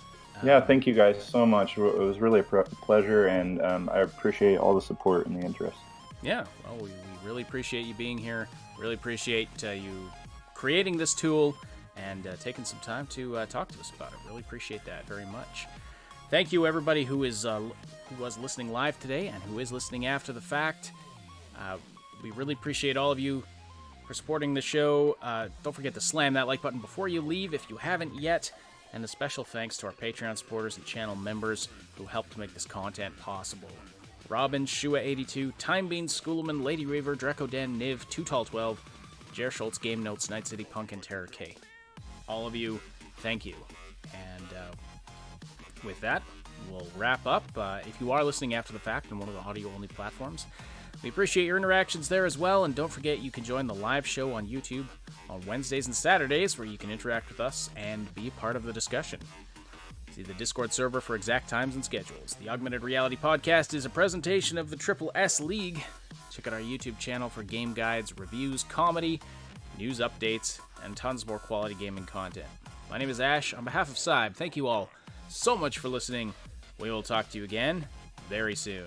Yeah, thank you guys so much. It was really a pleasure, and I appreciate all the support and the interest. Yeah, well, we really appreciate you being here. Really appreciate you creating this tool and taking some time to talk to us about it. Really appreciate that very much. Thank you, everybody who was listening live today and who is listening after the fact. We really appreciate all of you for supporting the show. Don't forget to slam that like button before you leave if you haven't yet. And a special thanks to our Patreon supporters and channel members who helped make this content possible. Robin, Shua82, Timebean, Schoolman, Lady Reaver, Draco Den, Niv, 2Tall12, Jer Schultz, Game Notes, Night City Punk, and Terror K. All of you, thank you. And with that, we'll wrap up. If you are listening after the fact on one of the audio-only platforms, we appreciate your interactions there as well. And don't forget, you can join the live show on YouTube on Wednesdays and Saturdays, where you can interact with us and be part of the discussion. See the Discord server for exact times and schedules. The Augmented Reality Podcast is a presentation of the Triple S League. Check out our YouTube channel for game guides, reviews, comedy, news updates, and tons more quality gaming content. My name is Ash. On behalf of Cyb, thank you all so much for listening. We will talk to you again very soon.